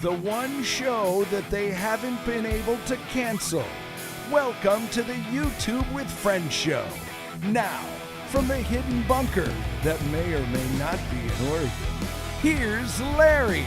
the one show that they haven't been able to cancel. Welcome to the YouTube with Friends show. Now, from the hidden bunker that may or may not be in Oregon, here's Larry.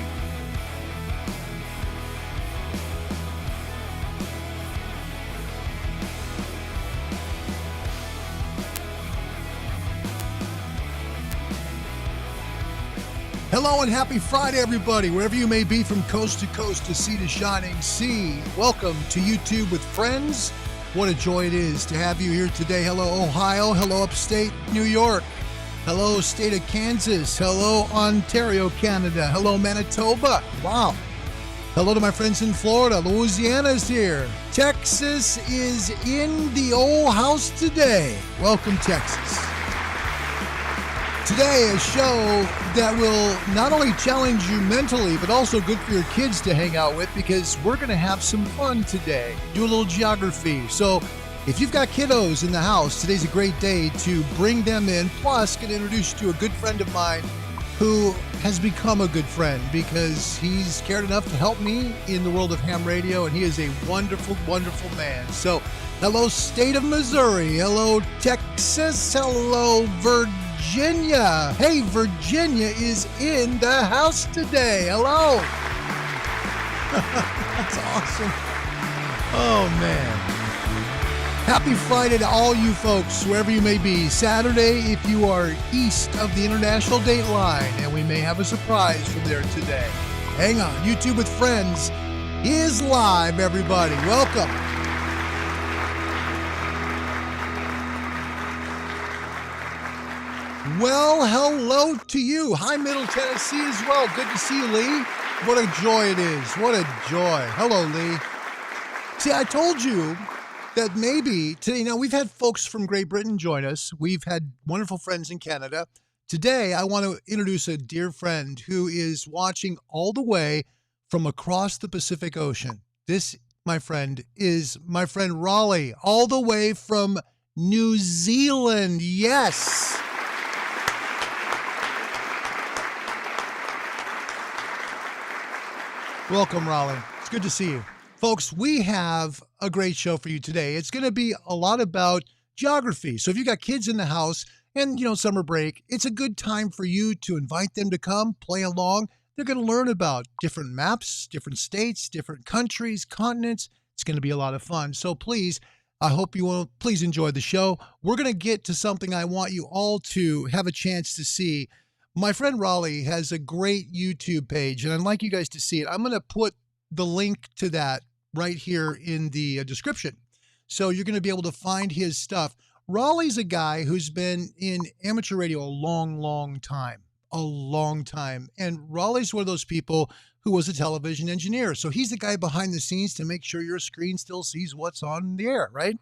Hello and happy Friday, everybody, wherever you may be from coast to coast to sea to shining sea. Welcome to YouTube with Friends. What a joy it is to have you here today. Hello, Ohio. Hello, upstate New York. Hello, state of Kansas. Hello, Ontario, Canada. Hello, Manitoba. Wow. Hello to my friends in Florida. Louisiana's here. Texas is in the old house today. Welcome, Texas. Today, a show that will not only challenge you mentally, but also good for your kids to hang out with, because we're going to have some fun today. Do a little geography. So if you've got kiddos in the house, today's a great day to bring them in. Plus, get introduced to a good friend of mine who has become a good friend because he's cared enough to help me in the world of ham radio, and he is a wonderful, wonderful man. So hello, state of Missouri. Hello, Texas. Hello, Virginia. Hey, Virginia is in the house today. Hello. That's awesome. Oh, man. Happy Friday to all you folks, wherever you may be. Saturday, if you are east of the international date line, and we may have a surprise from there today. Hang on. YouTube with Friends is live, everybody. Welcome. Well, hello to you. Hi, Middle Tennessee as well. Good to see you, Lee. What a joy it is. What a joy. Hello, Lee. See, I told you that maybe today, now we've had folks from Great Britain join us. We've had wonderful friends in Canada. Today, I want to introduce a dear friend who is watching all the way from across the Pacific Ocean. This, my friend, is my friend Roly, all the way from New Zealand. Yes. Welcome, Roly. It's good to see you. Folks, we have a great show for you today. It's going to be a lot about geography. So if you got kids in the house and, summer break, it's a good time for you to invite them to come, play along. They're going to learn about different maps, different states, different countries, continents. It's going to be a lot of fun. So please, I hope you will please enjoy the show. We're going to get to something I want you all to have a chance to see. My friend Roly has a great YouTube page, and I'd like you guys to see it. I'm going to put the link to that right here in the description. So you're going to be able to find his stuff. Roly's a guy who's been in amateur radio a long, long time. And Roly's one of those people who was a television engineer. So he's the guy behind the scenes to make sure your screen still sees what's on the air, right?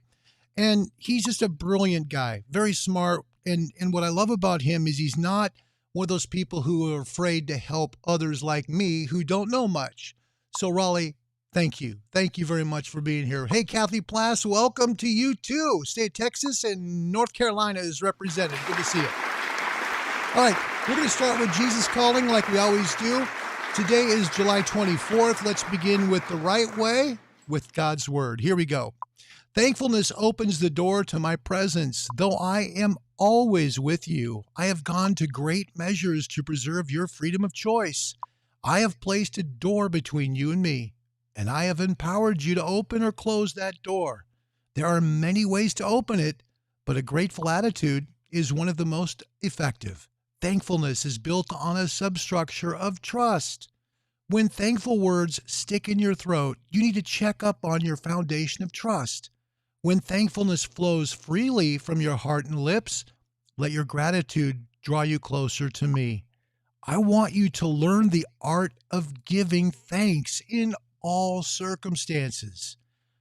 And he's just a brilliant guy, very smart. And what I love about him is he's not one of those people who are afraid to help others like me who don't know much. So, Roly, thank you. Thank you very much for being here. Hey, Kathy Plass, welcome to you too. State of Texas and North Carolina is represented. Good to see you. All right, we're going to start with Jesus Calling like we always do. Today is July 24th. Let's begin with the right way, with God's Word. Here we go. Thankfulness opens the door to my presence. Though I am always with you, I have gone to great measures to preserve your freedom of choice. I have placed a door between you and me, and I have empowered you to open or close that door. There are many ways to open it, but a grateful attitude is one of the most effective. Thankfulness is built on a substructure of trust. When thankful words stick in your throat, you need to check up on your foundation of trust. When thankfulness flows freely from your heart and lips, let your gratitude draw you closer to me. I want you to learn the art of giving thanks in all circumstances.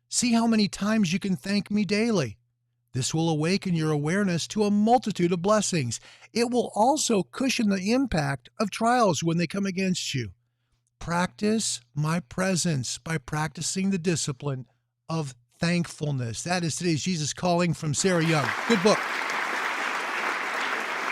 See how many times you can thank me daily. This will awaken your awareness to a multitude of blessings. It will also cushion the impact of trials when they come against you. Practice my presence by practicing the discipline of thankfulness. That is today's Jesus Calling from Sarah Young. Good book.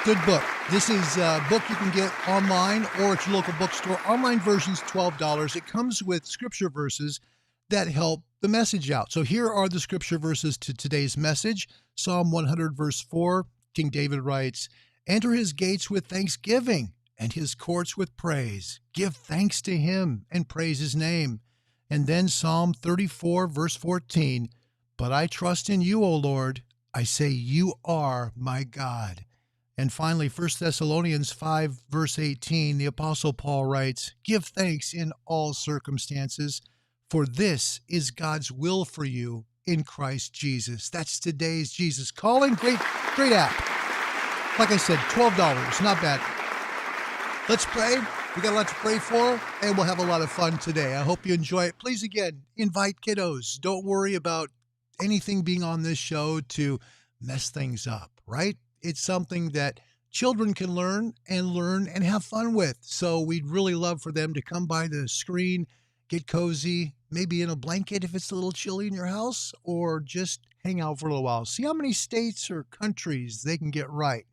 Good book. This is a book you can get online or at your local bookstore. Online version's $12. It comes with scripture verses that help the message out. So here are the scripture verses to today's message. Psalm 100, verse 4, King David writes, "Enter his gates with thanksgiving and his courts with praise. Give thanks to him and praise his name." And then Psalm 34, verse 14, "But I trust in you, O Lord. I say you are my God." And finally, 1 Thessalonians 5, verse 18, the Apostle Paul writes, "Give thanks in all circumstances, for this is God's will for you in Christ Jesus." That's today's Jesus Calling. Great app. Like I said, $12, not bad. Let's pray. We got a lot to pray for, and we'll have a lot of fun today. I hope you enjoy it. Please, again, invite kiddos. Don't worry about anything being on this show to mess things up, right? It's something that children can learn and have fun with. So we'd really love for them to come by the screen, get cozy, maybe in a blanket if it's a little chilly in your house, or just hang out for a little while. See how many states or countries they can get right.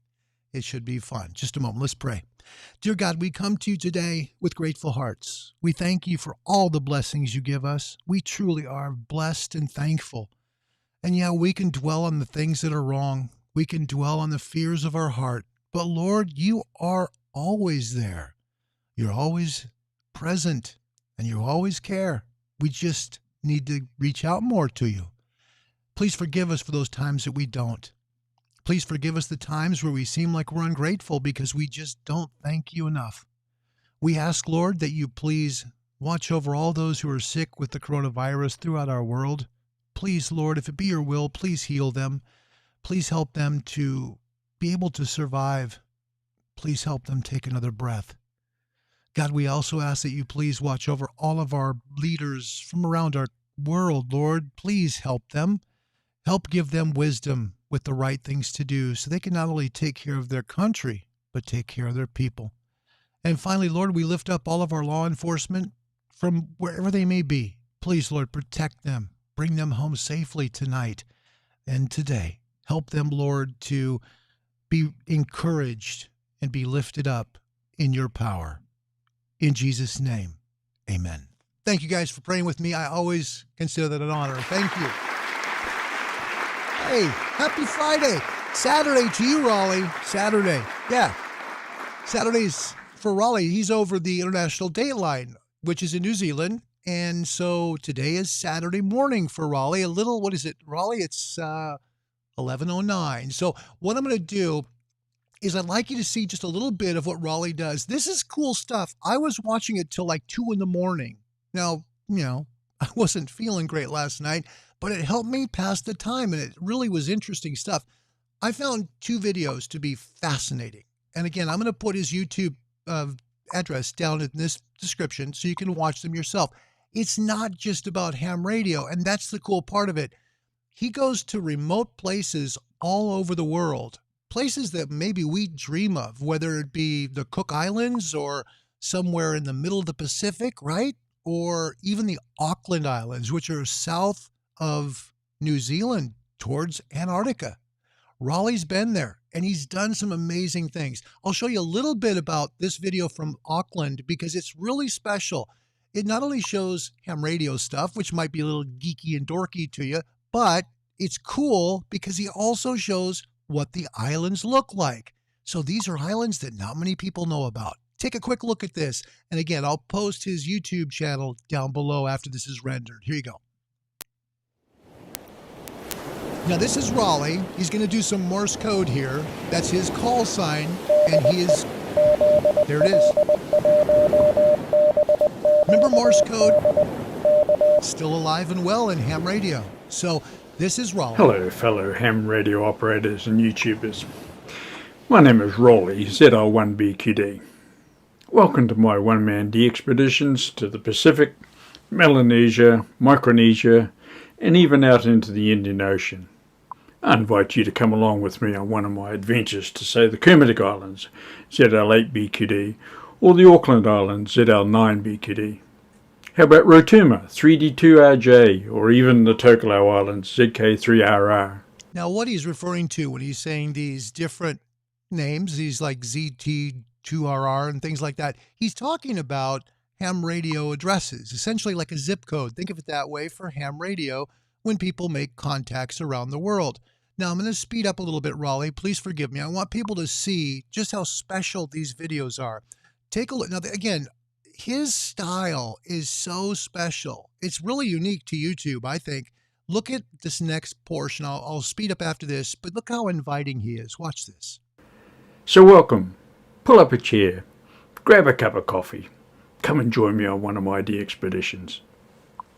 It should be fun. Just a moment. Let's pray. Dear God, we come to you today with grateful hearts. We thank you for all the blessings you give us. We truly are blessed and thankful. And yeah, we can dwell on the things that are wrong. We can dwell on the fears of our heart. But Lord, you are always there. You're always present, and you always care. We just need to reach out more to you. Please forgive us for those times that we don't. Please forgive us the times where we seem like we're ungrateful because we just don't thank you enough. We ask, Lord, that you please watch over all those who are sick with the coronavirus throughout our world. Please, Lord, if it be your will, please heal them. Please help them to be able to survive. Please help them take another breath. God, we also ask that you please watch over all of our leaders from around our world, Lord. Please help them. Help give them wisdom with the right things to do so they can not only take care of their country, but take care of their people. And finally, Lord, we lift up all of our law enforcement from wherever they may be. Please, Lord, protect them. Bring them home safely tonight and today. Help them, Lord, to be encouraged and be lifted up in your power. In Jesus' name, amen. Thank you guys for praying with me. I always consider that an honor. Thank you. Hey, happy Friday. Saturday to you, Roly. Saturday. Yeah. Saturday's for Roly. He's over the international date line, which is in New Zealand. And so today is Saturday morning for Roly. A little, what is it, Roly? It's 11:09. So what I'm going to do is I'd like you to see just a little bit of what Roly does. This is cool stuff. I was watching it till like 2 in the morning. Now, I wasn't feeling great last night, but it helped me pass the time, and it really was interesting stuff. I found 2 videos to be fascinating. And again, I'm going to put his YouTube address down in this description so you can watch them yourself. It's not just about ham radio, and that's the cool part of it. He goes to remote places all over the world, places that maybe we dream of, whether it be the Cook Islands or somewhere in the middle of the Pacific, right? Or even the Auckland Islands, which are south of New Zealand towards Antarctica. Roly's been there, and he's done some amazing things. I'll show you a little bit about this video from Auckland because it's really special. It not only shows ham radio stuff, which might be a little geeky and dorky to you, but it's cool because he also shows what the islands look like. So these are islands that not many people know about. Take a quick look at this. And again, I'll post his YouTube channel down below after this is rendered. Here you go. Now this is Roly. He's going to do some Morse code here. That's his call sign. And he is, there it is. Remember Morse code? Still alive and well in ham radio. So this is Roly. Hello, fellow ham radio operators and YouTubers. My name is Roly, ZL1BQD. Welcome to my one-man de-expeditions to the Pacific, Melanesia, Micronesia, and even out into the Indian Ocean. I invite you to come along with me on one of my adventures to, say, the Kermadec Islands, ZL8BQD, or the Auckland Islands, ZL9BQD. How about Rotuma, 3D2RJ, or even the Tokelau Islands, ZK3RR? Now, what he's referring to when he's saying these different names, these like ZT2RR and things like that. He's talking about ham radio addresses, essentially like a zip code. Think of it that way for ham radio when people make contacts around the world. Now, I'm going to speed up a little bit, Roly. Please forgive me. I want people to see just how special these videos are. Take a look. Now, again, his style is so special. It's really unique to YouTube, I think. Look at this next portion. I'll speed up after this, but look how inviting he is. Watch this. So welcome. Pull up a chair. Grab a cup of coffee. Come and join me on one of my de-expeditions.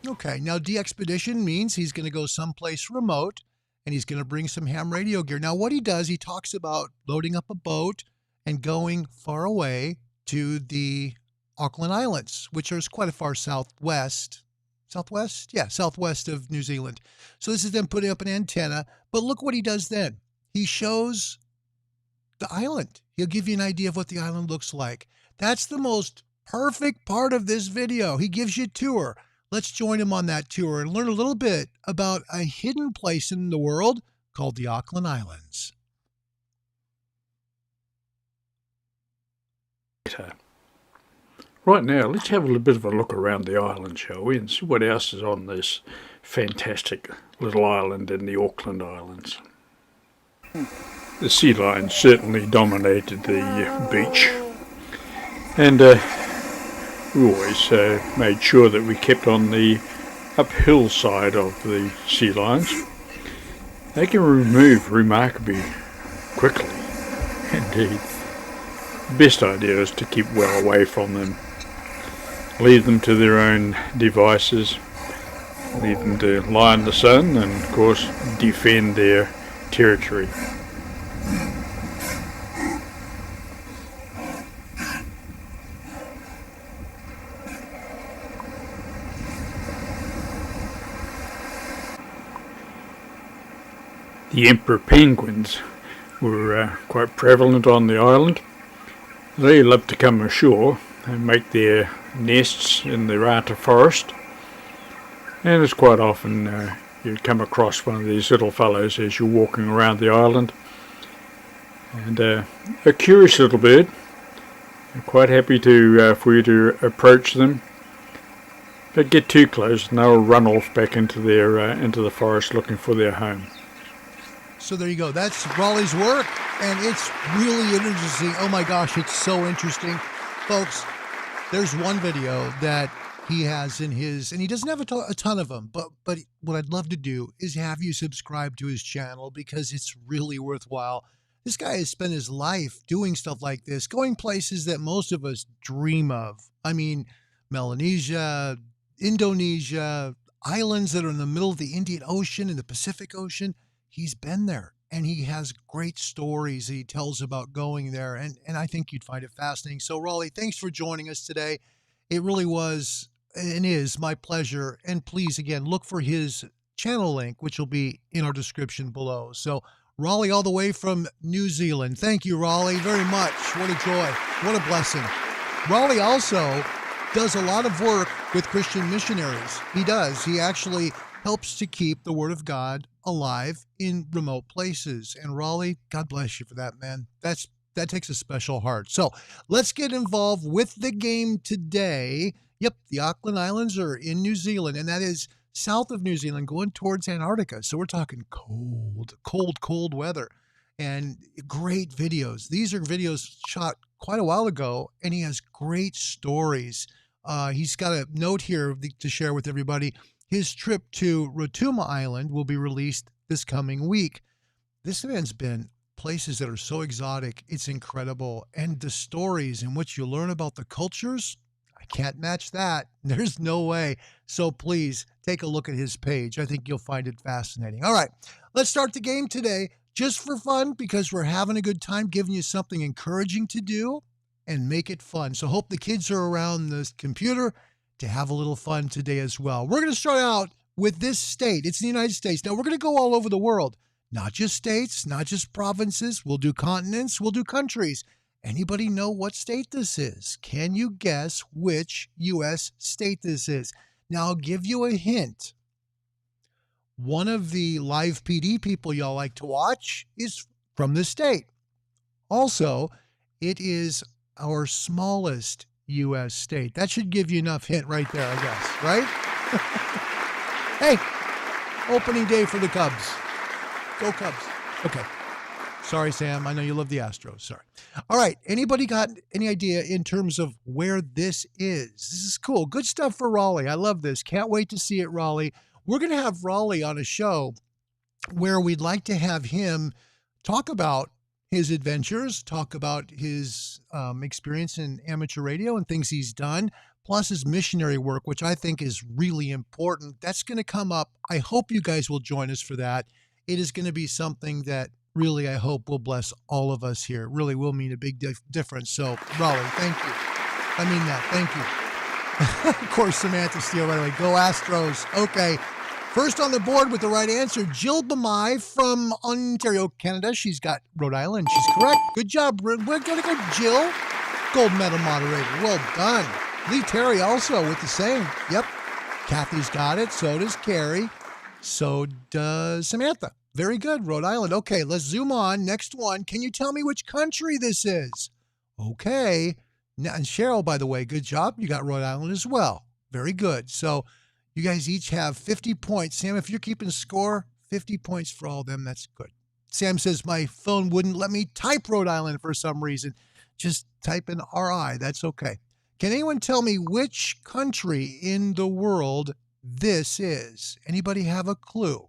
Okay, now de-expedition means he's going to go someplace remote, and he's going to bring some ham radio gear. Now, what he does, he talks about loading up a boat and going far away to the Auckland Islands, which are quite a far southwest. Southwest? Yeah, southwest of New Zealand. So this is them putting up an antenna. But look what he does then. He shows the island. He'll give you an idea of what the island looks like. That's the most perfect part of this video. He gives you a tour. Let's join him on that tour and learn a little bit about a hidden place in the world called the Auckland Islands. Right now, let's have a little bit of a look around the island, shall we, and see what else is on this fantastic little island in the Auckland Islands. The sea lion certainly dominated the beach, and we always made sure that we kept on the uphill side of the sea lions. They can move remarkably quickly indeed. The best idea is to keep well away from them. Leave them to their own devices. Leave them to lie in the sun and, of course, defend their territory. The emperor penguins were quite prevalent on the island. They love to come ashore and make their nests in the rata forest, and it's quite often you'd come across one of these little fellows as you're walking around the island, and a curious little bird. They're quite happy to for you to approach them, but get too close and they'll run off back into the forest looking for their home. So there you go. That's Roly's work, and it's really interesting. Oh my gosh, it's so interesting. Folks, there's one video that he has in his, and he doesn't have a ton of them, but what I'd love to do is have you subscribe to his channel because it's really worthwhile. This guy has spent his life doing stuff like this, going places that most of us dream of. I mean, Melanesia, Indonesia, islands that are in the middle of the Indian Ocean and the Pacific Ocean. He's been there, and he has great stories that he tells about going there, and I think you'd find it fascinating. So, Roly, thanks for joining us today. It really was and is my pleasure, and please, again, look for his channel link, which will be in our description below. So, Roly, all the way from New Zealand. Thank you, Roly, very much. What a joy. What a blessing. Roly also does a lot of work with Christian missionaries. He does. He actually helps to keep the Word of God alive in remote places. And Roly, God bless you for that, man. That takes a special heart. So let's get involved with the game today. Yep, the Auckland Islands are in New Zealand, and that is south of New Zealand, going towards Antarctica. So we're talking cold weather, and great videos. These are videos shot quite a while ago, and he has great stories. He's got a note here to share with everybody. His trip to Rotuma Island will be released this coming week. This man's been places that are so exotic, it's incredible. And the stories in which you learn about the cultures, I can't match that. There's no way. So please take a look at his page. I think you'll find it fascinating. All right, let's start the game today just for fun because we're having a good time, giving you something encouraging to do and make it fun. So hope the kids are around the computer to have a little fun today as well. We're going to start out with this state. It's the United States. Now, we're going to go all over the world, not just states, not just provinces. We'll do continents. We'll do countries. Anybody know what state this is? Can you guess which U.S. state this is? Now, I'll give you a hint. One of the live PD people y'all like to watch is from this state. Also, it is our smallest U.S. state. That should give you enough hint right there, I guess, right? Hey, opening day for the Cubs. Go Cubs. Okay. Sorry, Sam. I know you love the Astros. Sorry. All right. Anybody got any idea in terms of where this is? This is cool. Good stuff for Roly. I love this. Can't wait to see it, Roly. We're going to have Roly on a show where we'd like to have him talk about his adventures, talk about his experience in amateur radio and things he's done, plus his missionary work, which I think is really important. That's going to come up. I hope you guys will join us for that. It is going to be something that really, I hope, will bless all of us here. It really will mean a big difference. So, Roly, thank you. I mean that. Thank you. Of course, Samantha Steele, by the way. Go Astros. Okay. First on the board with the right answer, Jill Bamai from Ontario, Canada. She's got Rhode Island. She's correct. Good job. We're going to go Jill. Gold medal moderator. Well done. Lee Terry also with the same. Yep. Kathy's got it. So does Carrie. So does Samantha. Very good. Rhode Island. Okay, let's zoom on. Next one. Can you tell me which country this is? Okay. Now, and Cheryl, by the way, good job. You got Rhode Island as well. Very good. So you guys each have 50 points. Sam, if you're keeping score, 50 points for all of them. That's good. Sam says, my phone wouldn't let me type Rhode Island for some reason. Just type in RI. That's okay. Can anyone tell me which country in the world this is? Anybody have a clue?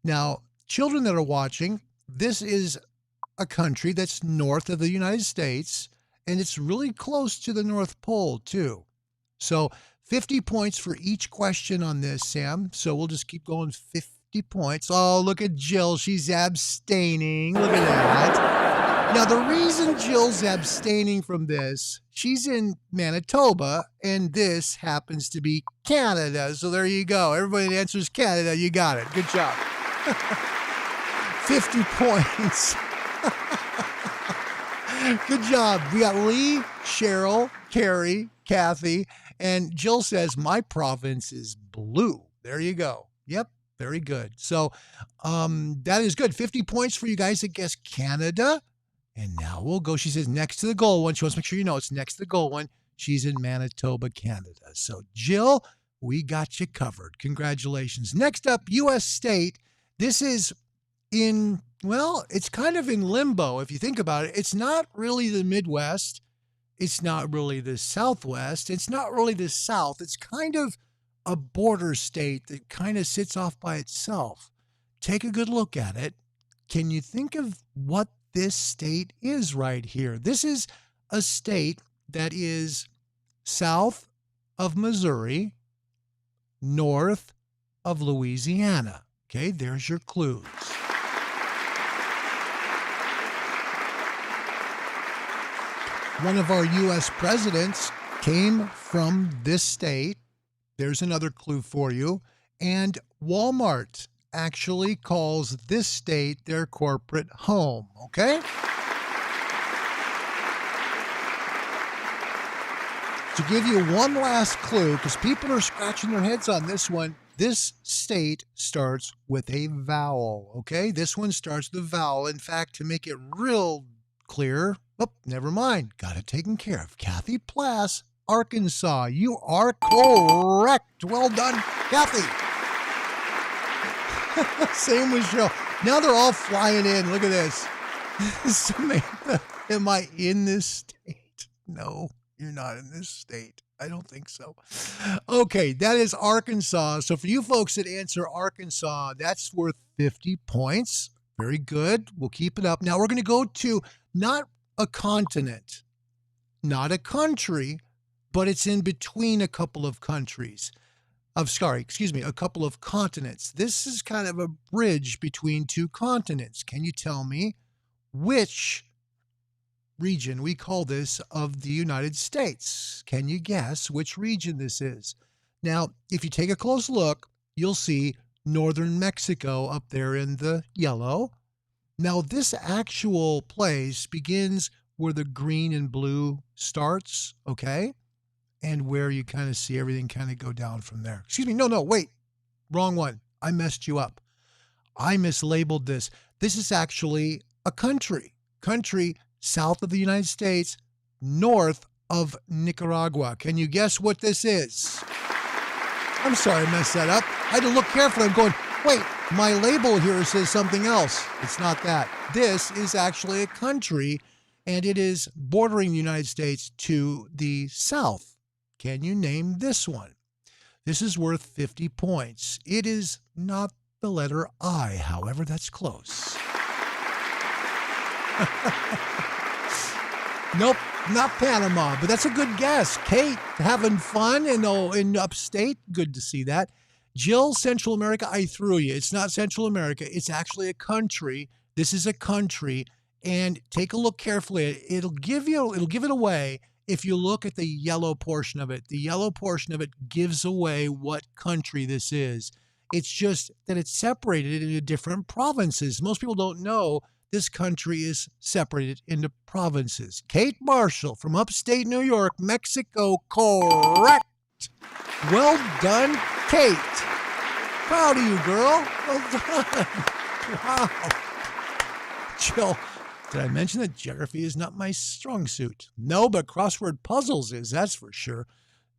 Now, children that are watching, this is a country that's north of the United States, and it's really close to the North Pole, too. So 50 points for each question on this, Sam. So we'll just keep going 50 points. Oh, look at Jill. She's abstaining. Look at that. Now, the reason Jill's abstaining from this, she's in Manitoba, and this happens to be Canada. So there you go. Everybody that answers Canada, you got it. Good job. 50 points. Good job. We got Lee, Cheryl, Carrie, Kathy, and Jill says, my province is blue. There you go. Yep. Very good. So that is good. 50 points for you guys that guess Canada. And now we'll go. She says next to the goal one. She wants to make sure you know it's next to the goal one. She's in Manitoba, Canada. So Jill, we got you covered. Congratulations. Next up, U.S. state. This is in, well, it's kind of in limbo if you think about it. It's not really the Midwest. It's not really the Southwest. It's not really the South. It's kind of a border state that kind of sits off by itself. Take a good look at it. Can you think of what this state is right here? This is a state that is south of Missouri, north of Louisiana. Okay, there's your clues. One of our U.S. presidents came from this state. There's another clue for you. And Walmart actually calls this state their corporate home, okay? To give you one last clue, because people are scratching their heads on this one, this state starts with a vowel, okay? This one starts with a vowel. In fact, to make it real clear, oh, never mind. Got it taken care of. Kathy Plass, Arkansas. You are correct. Well done, Kathy. Same with Cheryl. Now they're all flying in. Look at this. Samantha, am I in this state? No, you're not in this state. I don't think so. Okay, that is Arkansas. So for you folks that answer Arkansas, that's worth 50 points. Very good. We'll keep it up. Now we're going to go to not a continent, not a country, but it's in between a couple of countries. A couple of continents. This is kind of a bridge between two continents. Can you tell me which region we call this of the United States? Can you guess which region this is? Now, if you take a close look, you'll see northern Mexico up there in the yellow. Now, this actual place begins where the green and blue starts, okay? And where you kind of see everything kind of go down from there. Excuse me, no, wait. Wrong one. I messed you up. I mislabeled this. This is actually a country south of the United States, north of Nicaragua. Can you guess what this is? I'm sorry I messed that up. I had to look carefully. I'm going, wait, my label here says something else. It's not that. This is actually a country, and it is bordering the United States to the south. Can you name this one? This is worth 50 points. It is not the letter I, however, that's close. Nope, not Panama, but that's a good guess. Kate, having fun in upstate? Good to see that. Jill, Central America, I threw you. It's not Central America. It's actually a country. This is a country, and take a look carefully. It'll give it away if you look at the yellow portion of it. The yellow portion of it gives away what country this is. It's just that it's separated into different provinces. Most people don't know this country is separated into provinces. Kate Marshall from upstate New York, Mexico, correct. Well done, Kate. Proud of you, girl. Well done. Wow. Jill, did I mention that geography is not my strong suit? No, but crossword puzzles is, that's for sure.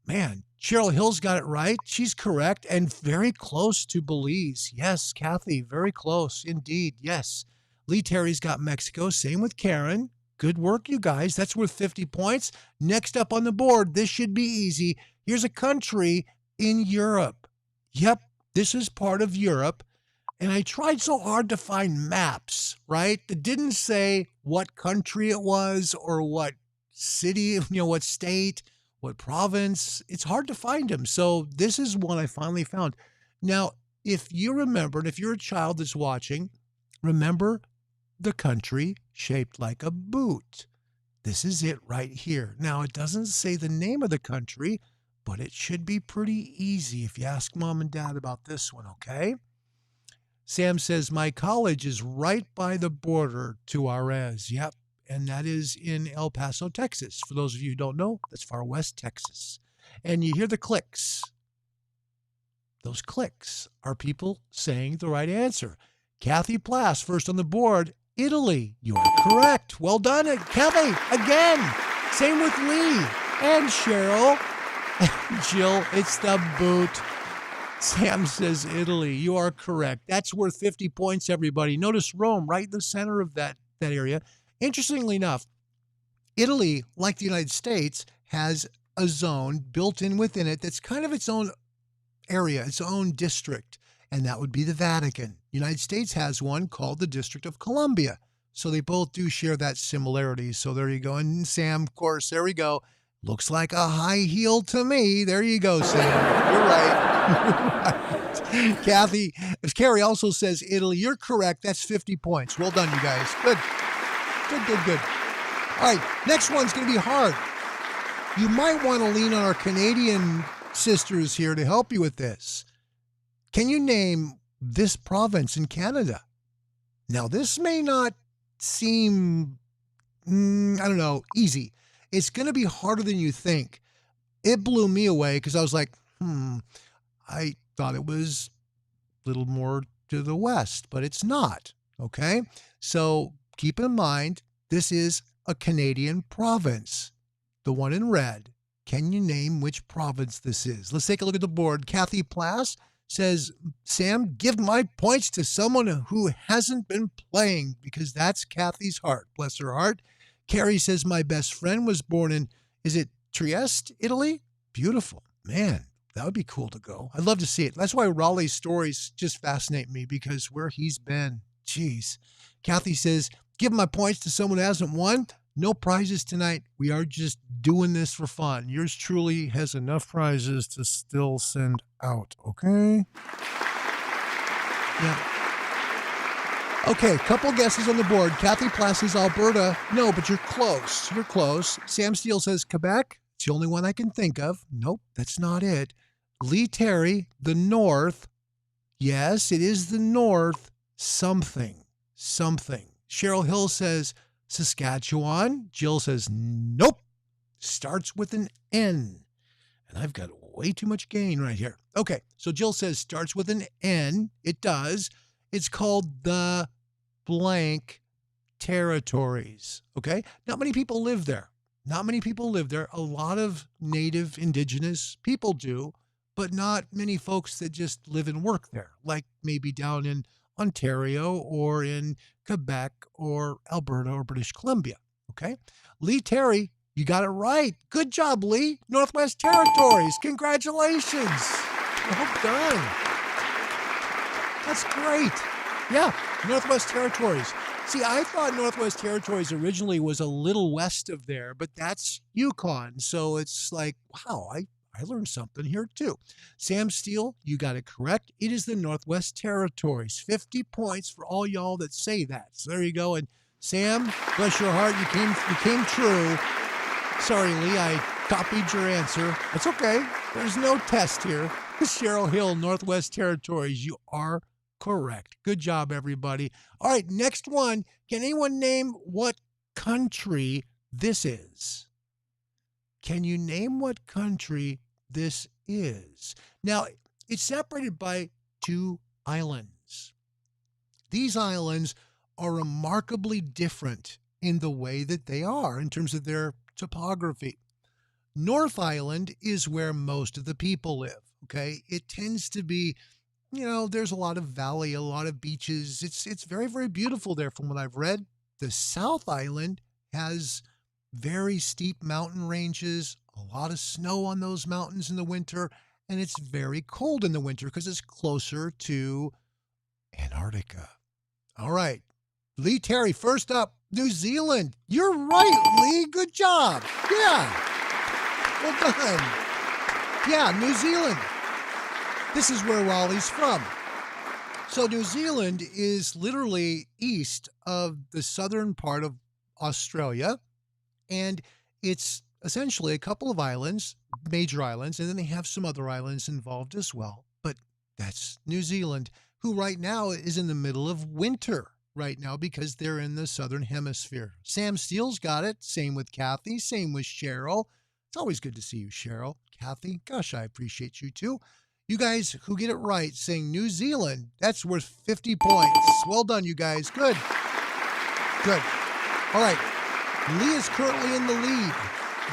Man, Cheryl Hill's got it right. She's correct and very close to Belize. Yes, Kathy, very close indeed. Yes. Lee Terry's got Mexico. Same with Karen. Good work, you guys. That's worth 50 points. Next up on the board, this should be easy. Here's a country in Europe. Yep, this is part of Europe. And I tried so hard to find maps, right? That didn't say what country it was or what city, what state, what province. It's hard to find them. So this is one I finally found. Now, if you remember, and if you're a child that's watching, remember the country shaped like a boot. This is it right here. Now, it doesn't say the name of the country, but it should be pretty easy if you ask mom and dad about this one, okay? Sam says, my college is right by the border to Juarez. Yep, and that is in El Paso, Texas. For those of you who don't know, that's far west Texas. And you hear the clicks. Those clicks are people saying the right answer. Kathy Plass, first on the board, Italy. You are correct. Well done, Kathy. Again. Same with Lee and Cheryl. Jill, it's the boot. Sam says Italy. You are correct. That's worth 50 points, everybody. Notice Rome, right in the center of that area. Interestingly enough, Italy, like the United States, has a zone built in within it that's kind of its own area, its own district, and that would be the Vatican. United States has one called the District of Columbia. So they both do share that similarity. So there you go. And Sam, of course, there we go. Looks like a high heel to me. There you go, Sam. You're right. Kathy, Carrie also says Italy. You're correct. That's 50 points. Well done, you guys. Good. Good. All right, next one's going to be hard. You might want to lean on our Canadian sisters here to help you with this. Can you name this province in Canada? Now, this may not seem, easy. It's going to be harder than you think. It blew me away because I was like, I thought it was a little more to the west, but it's not, okay? So keep in mind, this is a Canadian province, the one in red. Can you name which province this is? Let's take a look at the board. Kathy Plass says, Sam, give my points to someone who hasn't been playing because that's Kathy's heart. Bless her heart. Carrie says, my best friend was born in, is it Trieste, Italy? Beautiful. Man, that would be cool to go. I'd love to see it. That's why Roly's stories just fascinate me because where he's been, geez. Kathy says, give my points to someone who hasn't won. No prizes tonight. We are just doing this for fun. Yours truly has enough prizes to still send out, okay? Yeah. Okay, couple guesses on the board. Kathy Plass says Alberta. No, but you're close. You're close. Sam Steele says Quebec. It's the only one I can think of. Nope, that's not it. Lee Terry, the North. Yes, it is the North. Something. Cheryl Hill says Saskatchewan. Jill says, nope. Starts with an N. And I've got way too much gain right here. Okay, so Jill says starts with an N. It does. It's called the blank territories. Okay? Not many people live there. Not many people live there. A lot of native indigenous people do, but not many folks that just live and work there, like maybe down in Ontario or in Quebec or Alberta or British Columbia. Okay? Lee Terry, you got it right. Good job, Lee. Northwest Territories. Congratulations. Well done. That's great. Yeah, Northwest Territories. See, I thought Northwest Territories originally was a little west of there, but that's Yukon. So it's like, wow, I learned something here too. Sam Steele, you got it correct. It is the Northwest Territories. 50 points for all y'all that say that. So there you go. And Sam, bless your heart, you came true. Sorry, Lee, I copied your answer. It's okay. There's no test here. Cheryl Hill, Northwest Territories, you are correct. Good job, everybody. All right, next one. Can anyone name what country this is? Can you name what country this is? Now, it's separated by 2 islands. These islands are remarkably different in the way that they are in terms of their topography. North Island is where most of the people live, okay? It tends to be, there's a lot of valley, a lot of beaches. It's very, very beautiful there from what I've read. The South Island has very steep mountain ranges, a lot of snow on those mountains in the winter, and it's very cold in the winter because it's closer to Antarctica. All right. Lee Terry, first up, New Zealand. You're right, Lee. Good job. Yeah. Well done. Yeah, New Zealand. This is where Roly's from. So New Zealand is literally east of the southern part of Australia, and it's essentially a couple of islands, major islands, and then they have some other islands involved as well. But that's New Zealand, who right now is in the middle of winter right now because they're in the southern hemisphere. Sam Steele's got it. Same with Kathy. Same with Cheryl. It's always good to see you, Cheryl. Kathy, gosh, I appreciate you too. You guys who get it right saying New Zealand, that's worth 50 points. Well done, you guys. Good. Good. All right. Lee is currently in the lead.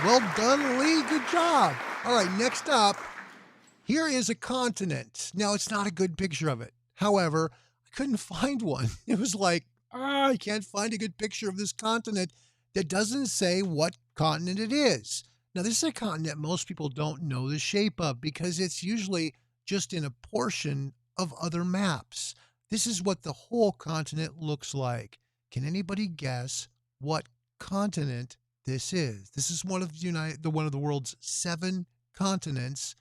Well done, Lee. Good job. All right, next up, here is a continent. Now, it's not a good picture of it. However, I couldn't find one. It was like, I can't find a good picture of this continent that doesn't say what continent it is. Now, this is a continent most people don't know the shape of because it's usually just in a portion of other maps. This is what the whole continent looks like. Can anybody guess what continent this is? This is one of the world's 7 continents,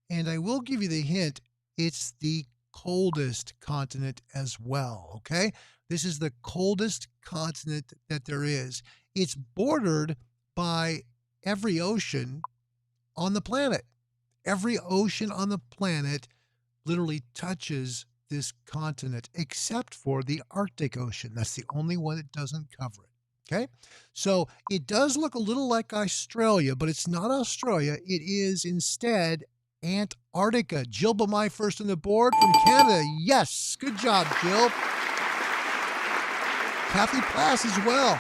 and I will give you the hint, it's the coldest continent as well, okay? This is the coldest continent that there is. It's bordered by every ocean on the planet. Every ocean on the planet literally touches this continent except for the Arctic Ocean. That's the only one that doesn't cover it. Okay? So it does look a little like Australia, but it's not Australia. It is instead Antarctica. Jill Bamai first on the board from Canada. Yes. Good job, Jill. Kathy Plass as well.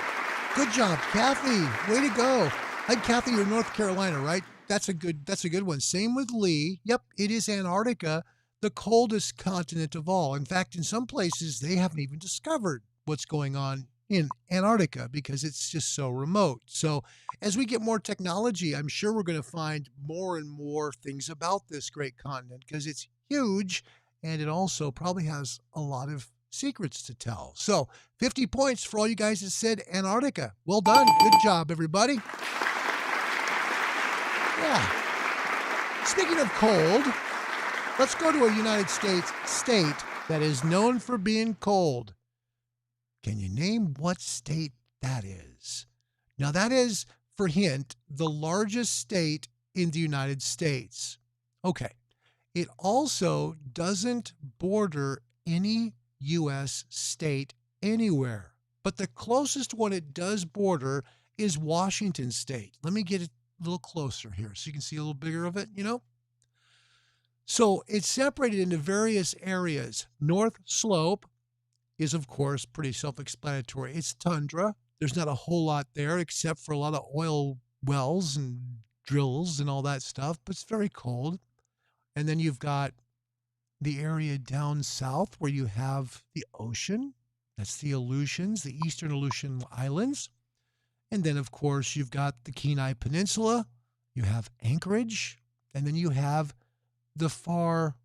Good job, Kathy. Way to go. And Kathy, you're North Carolina, right? That's a good one. Same with Lee. Yep, it is Antarctica, the coldest continent of all. In fact, in some places, they haven't even discovered what's going on in Antarctica because it's just so remote. So as we get more technology, I'm sure we're going to find more and more things about this great continent because it's huge and it also probably has a lot of secrets to tell. So 50 points for all you guys that said Antarctica. Well done. Good job, everybody. Yeah. Speaking of cold, let's go to a United States state that is known for being cold. Can you name what state that is? Now, that is, for hint, the largest state in the United States. Okay. It also doesn't border any U.S. state anywhere. But the closest one it does border is Washington State. Let me get it a little closer here so you can see a little bigger of it, So it's separated into various areas. North Slope is, of course, pretty self-explanatory. It's tundra. There's not a whole lot there except for a lot of oil wells and drills and all that stuff, but it's very cold. And then you've got the area down south where you have the ocean. That's the Aleutians, the Eastern Aleutian Islands. And then, of course, you've got the Kenai Peninsula. You have Anchorage. And then you have the far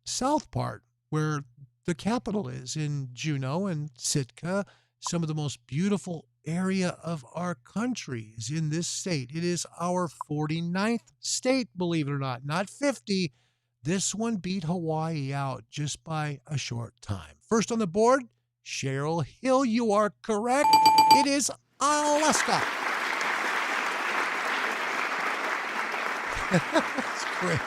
south part where the capital is in Juneau and Sitka. Some of the most beautiful area of our country is in this state. It is our 49th state, believe it or not 50. This one beat Hawaii out just by a short time. First on the board, Cheryl Hill, you are correct. It is Alaska. That's great.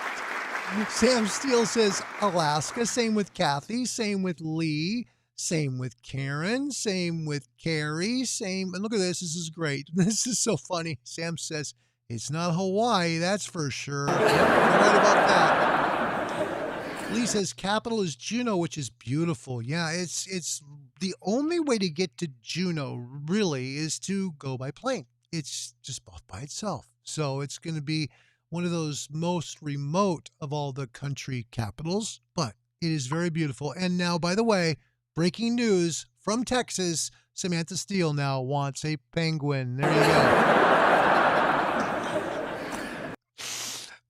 Sam Steele says Alaska. Same with Kathy. Same with Lee. Same with Karen. Same with Carrie. Same. And look at this. This is great. This is so funny. Sam says, it's not Hawaii, that's for sure. Yep, you're right about that. Lee says capital is Juneau, which is beautiful. Yeah, it's the only way to get to Juneau really is to go by plane. It's just off by itself. So it's going to be one of those most remote of all the country capitals, but it is very beautiful. And now, by the way, breaking news from Texas, Samantha Steele now wants a penguin. There you go.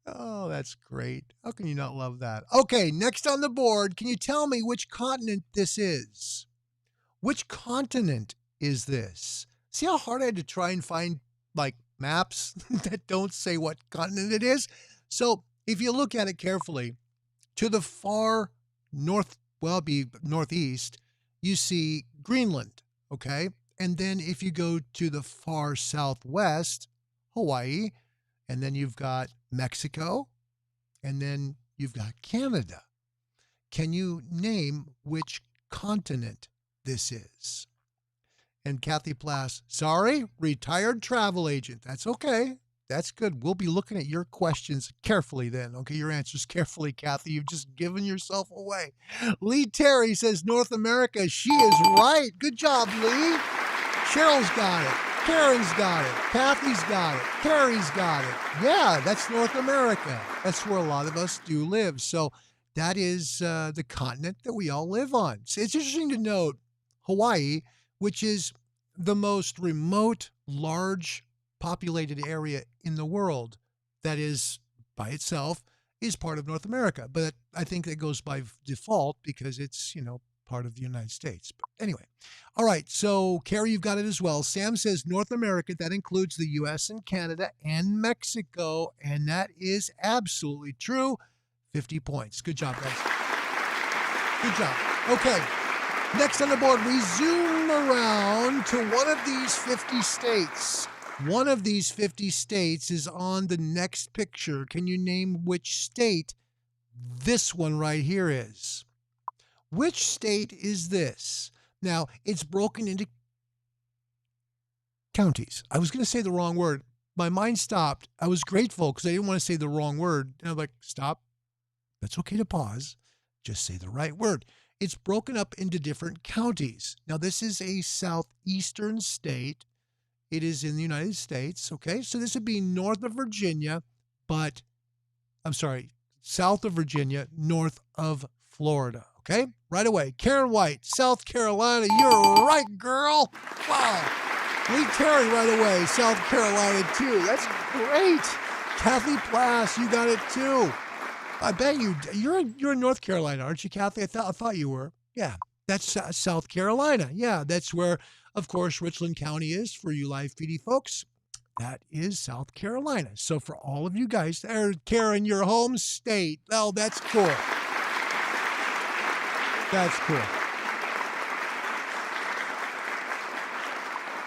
Oh, that's great. How can you not love that? Okay, next on the board, can you tell me which continent this is? Which continent is this? See how hard I had to try and find, like, maps that don't say what continent it is? So if you look at it carefully, to the far north, well, it'd be northeast, you see Greenland, okay? And then if you go to the far southwest, Hawaii, and then you've got Mexico, and then you've got Canada. Can you name which continent this is? And Kathy Plass, sorry, retired travel agent. That's okay. That's good. We'll be looking at your questions carefully then. Okay, your answers carefully, Kathy. You've just given yourself away. Lee Terry says North America. She is right. Good job, Lee. Cheryl's got it. Karen's got it. Kathy's got it. Carrie's got it. Yeah, that's North America. That's where a lot of us do live. So that is the continent that we all live on. So it's interesting to note Hawaii, which is the most remote, large populated area in the world that is by itself is part of North America. But I think that goes by default because it's, part of the United States. But anyway. All right. So Carrie, you've got it as well. Sam says North America. That includes the U.S. and Canada and Mexico. And that is absolutely true. 50 points. Good job, guys. Good job. Okay. Next on the board, we zoom around to one of these 50 states. One of these 50 states is on the next picture. Can you name which state this one right here is? Which state is this? Now, it's broken into counties. I was going to say the wrong word. My mind stopped. I was grateful because I didn't want to say the wrong word. And I'm like, stop. That's okay to pause. Just say the right word. It's broken up into different counties. Now, this is a southeastern state. It is in the United States, okay? So this would be north of Virginia, south of Virginia, north of Florida, okay? Right away. Karen White, South Carolina. You're right, girl. Wow. Lee Terry right away, South Carolina, too. That's great. Kathy Plass, you got it, too. I bet you're in North Carolina, aren't you, Kathy? I thought you were. Yeah, that's South Carolina. Yeah, that's where, of course, Richland County is for you live feedy folks. That is South Carolina. So for all of you guys that are Karen, your home state. Oh, that's cool. That's cool.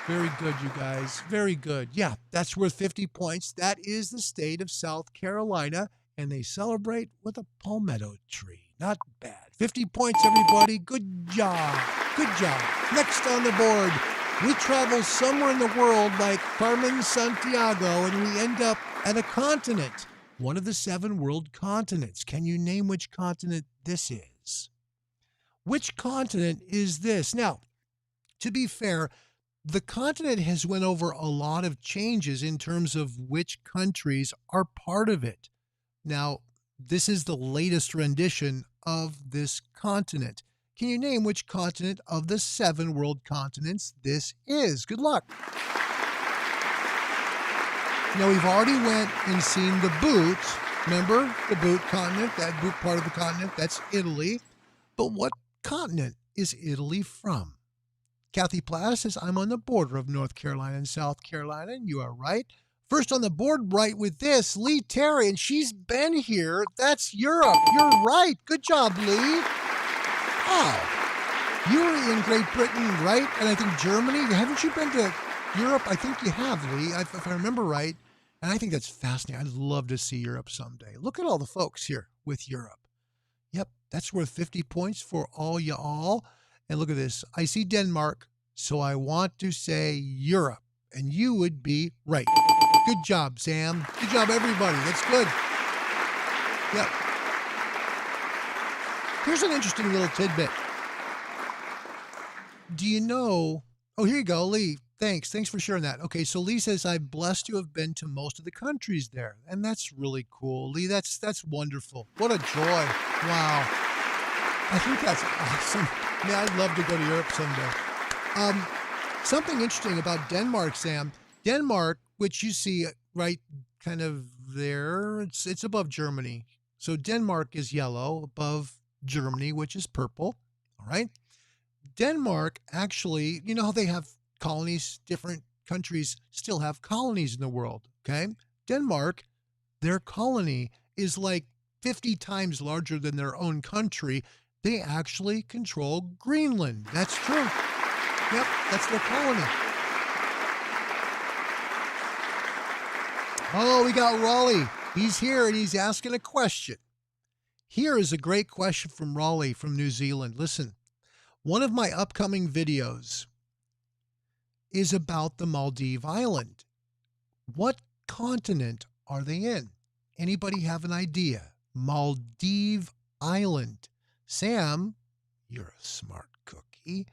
Very good, you guys. Very good. Yeah, that's worth 50 points. That is the state of South Carolina. And they celebrate with a palmetto tree. Not bad. 50 points, everybody. Good job. Good job. Next on the board, we travel somewhere in the world like Carmen Santiago, and we end up at a continent, one of the 7 world continents. Can you name which continent this is? Which continent is this? Now, to be fair, the continent has went over a lot of changes in terms of which countries are part of it. Now, this is the latest rendition of this continent. Can you name which continent of the 7 world continents this is? Good luck. Now, we've already went and seen the boot. Remember the boot continent, that boot part of the continent, that's Italy. But what continent is Italy from? Kathy Platt says, I'm on the border of North Carolina and South Carolina, and you are right. First on the board right with this, Lee Terry, and she's been here. That's Europe. You're right. Good job, Lee. Oh, you were in Great Britain, right? And I think Germany. Haven't you been to Europe? I think you have, Lee, if I remember right. And I think that's fascinating. I'd love to see Europe someday. Look at all the folks here with Europe. Yep, that's worth 50 points for all y'all. And look at this. I see Denmark, so I want to say Europe. And you would be right. Good job, Sam. Good job, everybody. That's good. Yep. Here's an interesting little tidbit. Do you know... Oh, here you go, Lee. Thanks for sharing that. Okay, so Lee says, I'm blessed to have been to most of the countries there. And that's really cool. Lee, that's wonderful. What a joy. Wow. I think that's awesome. Man, I'd love to go to Europe someday. Something interesting about Denmark, Sam. Denmark, which you see right kind of there, it's above Germany. So Denmark is yellow above Germany, which is purple. All right. Denmark actually, you know how they have colonies, different countries still have colonies in the world, okay? Denmark, their colony is like 50 times larger than their own country. They actually control Greenland. That's true. Yep, that's their colony. Oh, we got Roly. He's here and he's asking a question. Here is a great question from Roly from New Zealand. Listen, one of my upcoming videos is about the Maldive Island. What continent are they in? Anybody have an idea? Maldive Island. Sam, you're a smart cookie.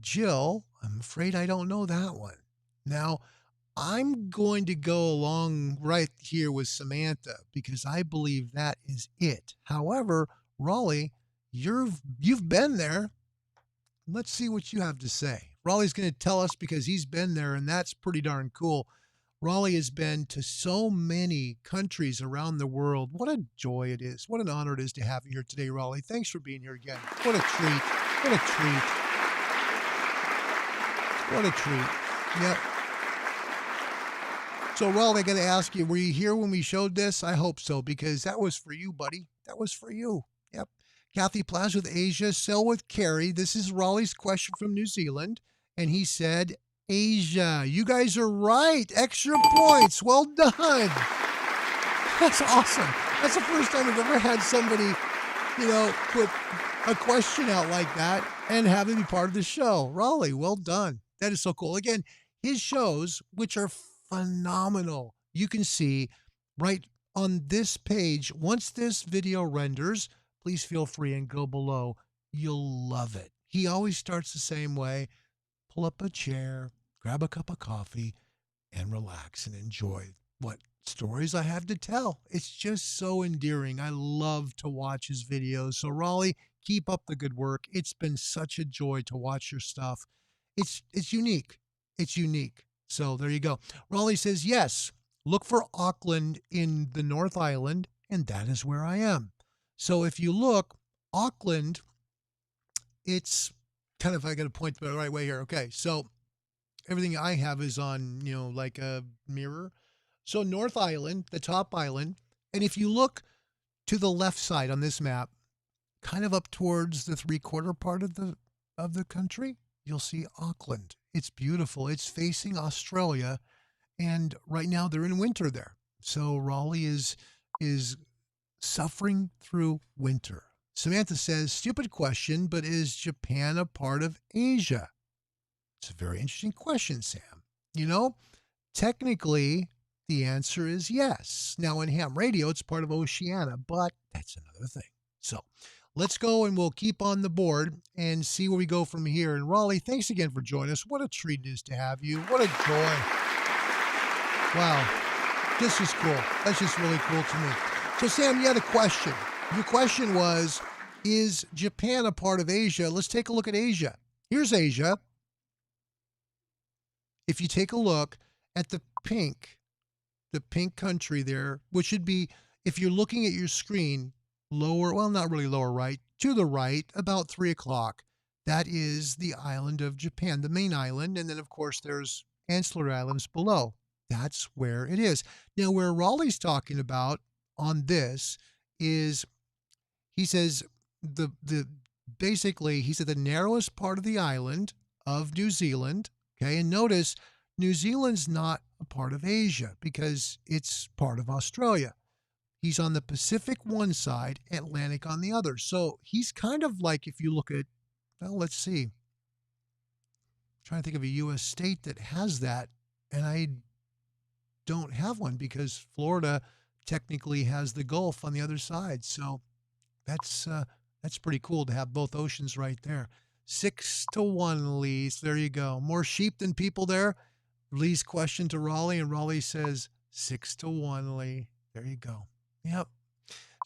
Jill, I'm afraid I don't know that one. Now, I'm going to go along right here with Samantha because I believe that is it. However, Roly, you've been there. Let's see what you have to say. Roly's going to tell us because he's been there, and that's pretty darn cool. Roly has been to so many countries around the world. What a joy it is. What an honor it is to have you here today, Roly. Thanks for being here again. What a treat. What a treat. What a treat. Yep. So, Roly, I got to ask you, were you here when we showed this? I hope so, because that was for you, buddy. That was for you. Yep. Kathy Plaza with Asia, Sell with Carrie. This is Roly's question from New Zealand. And he said, Asia. You guys are right. Extra points. Well done. That's awesome. That's the first time I've ever had somebody, put a question out like that and have it be part of the show. Roly, well done. That is so cool. Again, his shows, which are phenomenal, you can see right on this page. Once this video renders, please feel free and go below. You'll love it. He always starts the same way. Pull up a chair, grab a cup of coffee, and relax and enjoy what stories I have to tell. It's just so endearing. I love to watch his videos. So, Roly, keep up the good work. It's been such a joy to watch your stuff. It's unique. It's unique. So there you go. Roly says, yes, look for Auckland in the North Island, and that is where I am. So if you look, Auckland, it's kind of, I got to point the right way here. Okay, so everything I have is on, like a mirror. So North Island, the top island, and if you look to the left side on this map, kind of up towards the 3/4 part of the country, you'll see Auckland. It's beautiful. It's facing Australia, and right now they're in winter there. So Roly is suffering through winter. Samantha says, stupid question, but is Japan a part of Asia? It's a very interesting question, Sam. Technically, the answer is yes. Now, in ham radio, it's part of Oceania, but that's another thing. So let's go and we'll keep on the board and see where we go from here. And Roly, thanks again for joining us. What a treat it is to have you. What a joy. Wow. This is cool. That's just really cool to me. So, Sam, you had a question. Your question was, is Japan a part of Asia? Let's take a look at Asia. Here's Asia. If you take a look at the pink country there, which should be, if you're looking at your screen, lower, well, not really lower right, to the right, about 3 o'clock, that is the island of Japan, the main island. And then, of course, there's ancillary islands below. That's where it is. Now, where Roly's talking about on this is, he says, basically, he said the narrowest part of the island of New Zealand. Okay, and notice New Zealand's not a part of Asia because it's part of Australia. He's on the Pacific one side, Atlantic on the other. So he's kind of like, if you look at, well, let's see. I'm trying to think of a U.S. state that has that, and I don't have one because Florida technically has the Gulf on the other side. So that's pretty cool to have both oceans right there. 6-1, Lee. So there you go. More sheep than people there. Lee's question to Roly, and Roly says 6-1, Lee. There you go. Yep.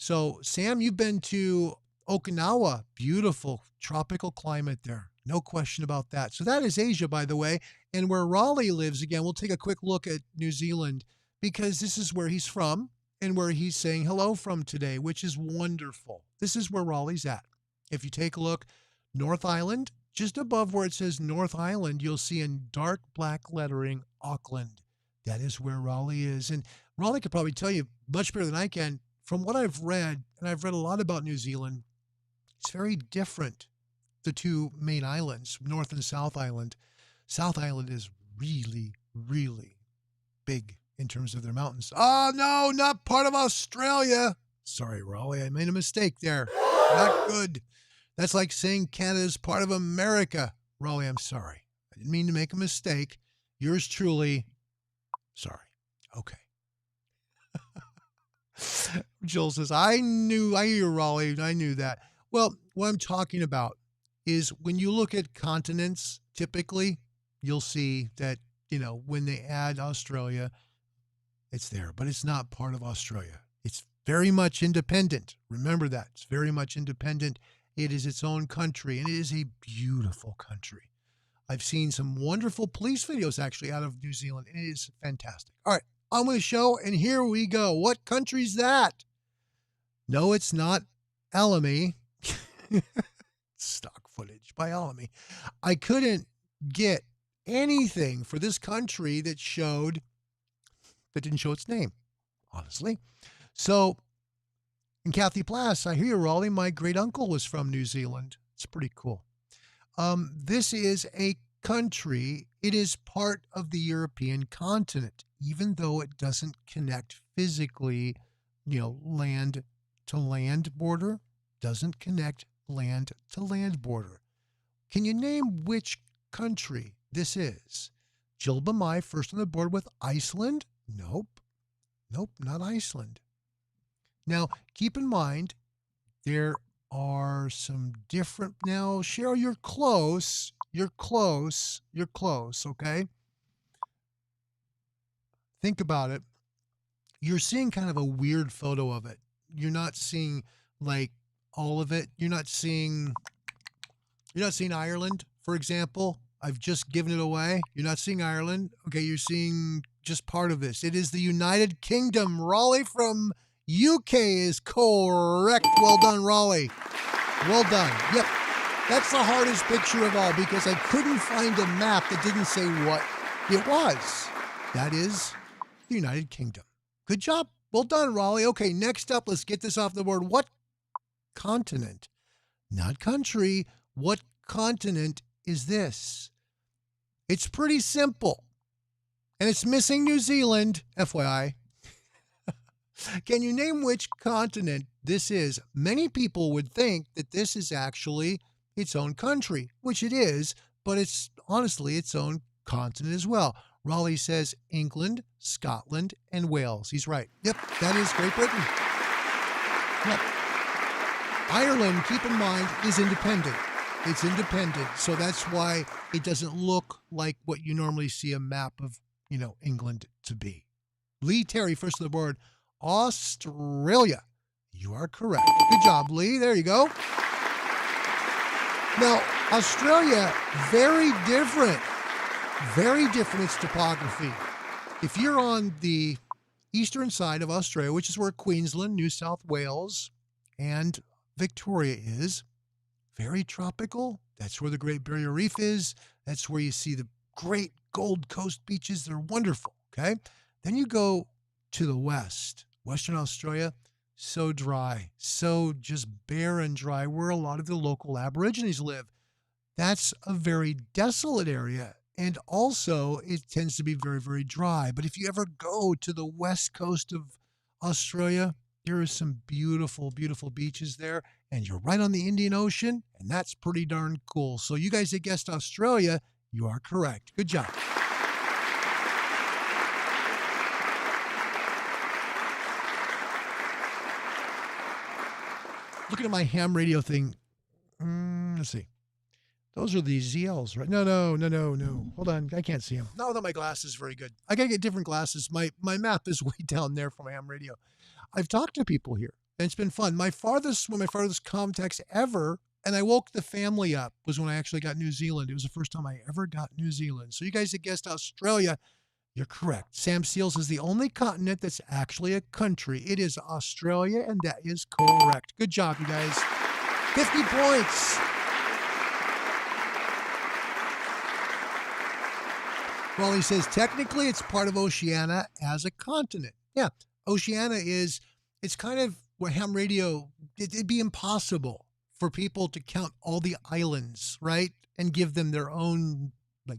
So, Sam, you've been to Okinawa. Beautiful tropical climate there. No question about that. So that is Asia, by the way. And where Roly lives, again, we'll take a quick look at New Zealand because this is where he's from and where he's saying hello from today, which is wonderful. This is where Roly's at. If you take a look, North Island, just above where it says North Island, you'll see in dark black lettering, Auckland. That is where Roly is. And Roly could probably tell you much better than I can. From what I've read, and I've read a lot about New Zealand, it's very different, the two main islands, North and South Island. South Island is really, really big in terms of their mountains. Oh, no, not part of Australia. Sorry, Roly, I made a mistake there. Not good. That's like saying Canada's part of America. Roly, I'm sorry. I didn't mean to make a mistake. Yours truly, sorry. Okay. Jill says, I hear you, Roly. I knew that. Well, what I'm talking about is when you look at continents, typically, you'll see that, when they add Australia, it's there, but it's not part of Australia. It's very much independent. Remember that. It's very much independent. It is its own country, and it is a beautiful country. I've seen some wonderful police videos actually out of New Zealand. It is fantastic. All right, on with the show, and here we go. What country's that? No, it's not Alamy. Stock footage by Alamy. I couldn't get anything for this country that didn't show its name, honestly. So, and Kathy Plass, I hear you, Roly. My great uncle was from New Zealand. It's pretty cool. This is a country. It is part of the European continent, even though it doesn't connect physically, land to land border, doesn't connect land to land border. Can you name which country this is? Jill Bamai, first on the board with Iceland. Nope, not Iceland. Now, keep in mind, there are some different... Now, Cheryl, you're close, okay? Think about it. You're seeing kind of a weird photo of it. You're not seeing, like, all of it. You're not seeing Ireland, for example. I've just given it away. You're not seeing Ireland. Okay, you're seeing just part of this. It is the United Kingdom. Roly from UK is correct. Well done, Roly. Well done. Yep. That's the hardest picture of all because I couldn't find a map that didn't say what it was. That is the United Kingdom. Good job. Well done, Roly. Okay, next up, let's get this off the board. What continent, not country, what continent is this? It's pretty simple. And it's missing New Zealand, FYI. Can you name which continent this is? Many people would think that this is actually its own country, which it is, but it's honestly its own continent as well. Roly says England, Scotland, and Wales. He's right. Yep, that is Great Britain. Yep. Ireland, keep in mind, is independent. It's independent, so that's why it doesn't look like what you normally see a map of, England to be. Lee Terry, first on the board. Australia. You are correct. Good job, Lee. There you go. Now, Australia, very different. Very different its topography. If you're on the eastern side of Australia, which is where Queensland, New South Wales, and Victoria is, very tropical. That's where the Great Barrier Reef is. That's where you see the great Gold Coast beaches. They're wonderful, okay? Then you go to the west, Western Australia, so dry, so just bare and dry, where a lot of the local Aborigines live. That's a very desolate area. And also, it tends to be very, very dry. But if you ever go to the west coast of Australia, there are some beautiful, beautiful beaches there. And you're right on the Indian Ocean, and that's pretty darn cool. So you guys that guessed Australia, you are correct. Good job. Looking at my ham radio thing. Let's see. Those are the ZLs, right? No. Hold on. I can't see them. Not without my glasses. Very good. I got to get different glasses. My map is way down there for my ham radio. I've talked to people here, and it's been fun. One of my farthest contacts ever, and I woke the family up, was when I actually got New Zealand. It was the first time I ever got New Zealand. So you guys that guessed Australia, you're correct. Sam Seals is the only continent that's actually a country. It is Australia, and that is correct. Good job, you guys. 50 points. Well, he says technically it's part of Oceania as a continent. Yeah, Oceania it's kind of where ham radio, it'd be impossible for people to count all the islands, right? And give them their own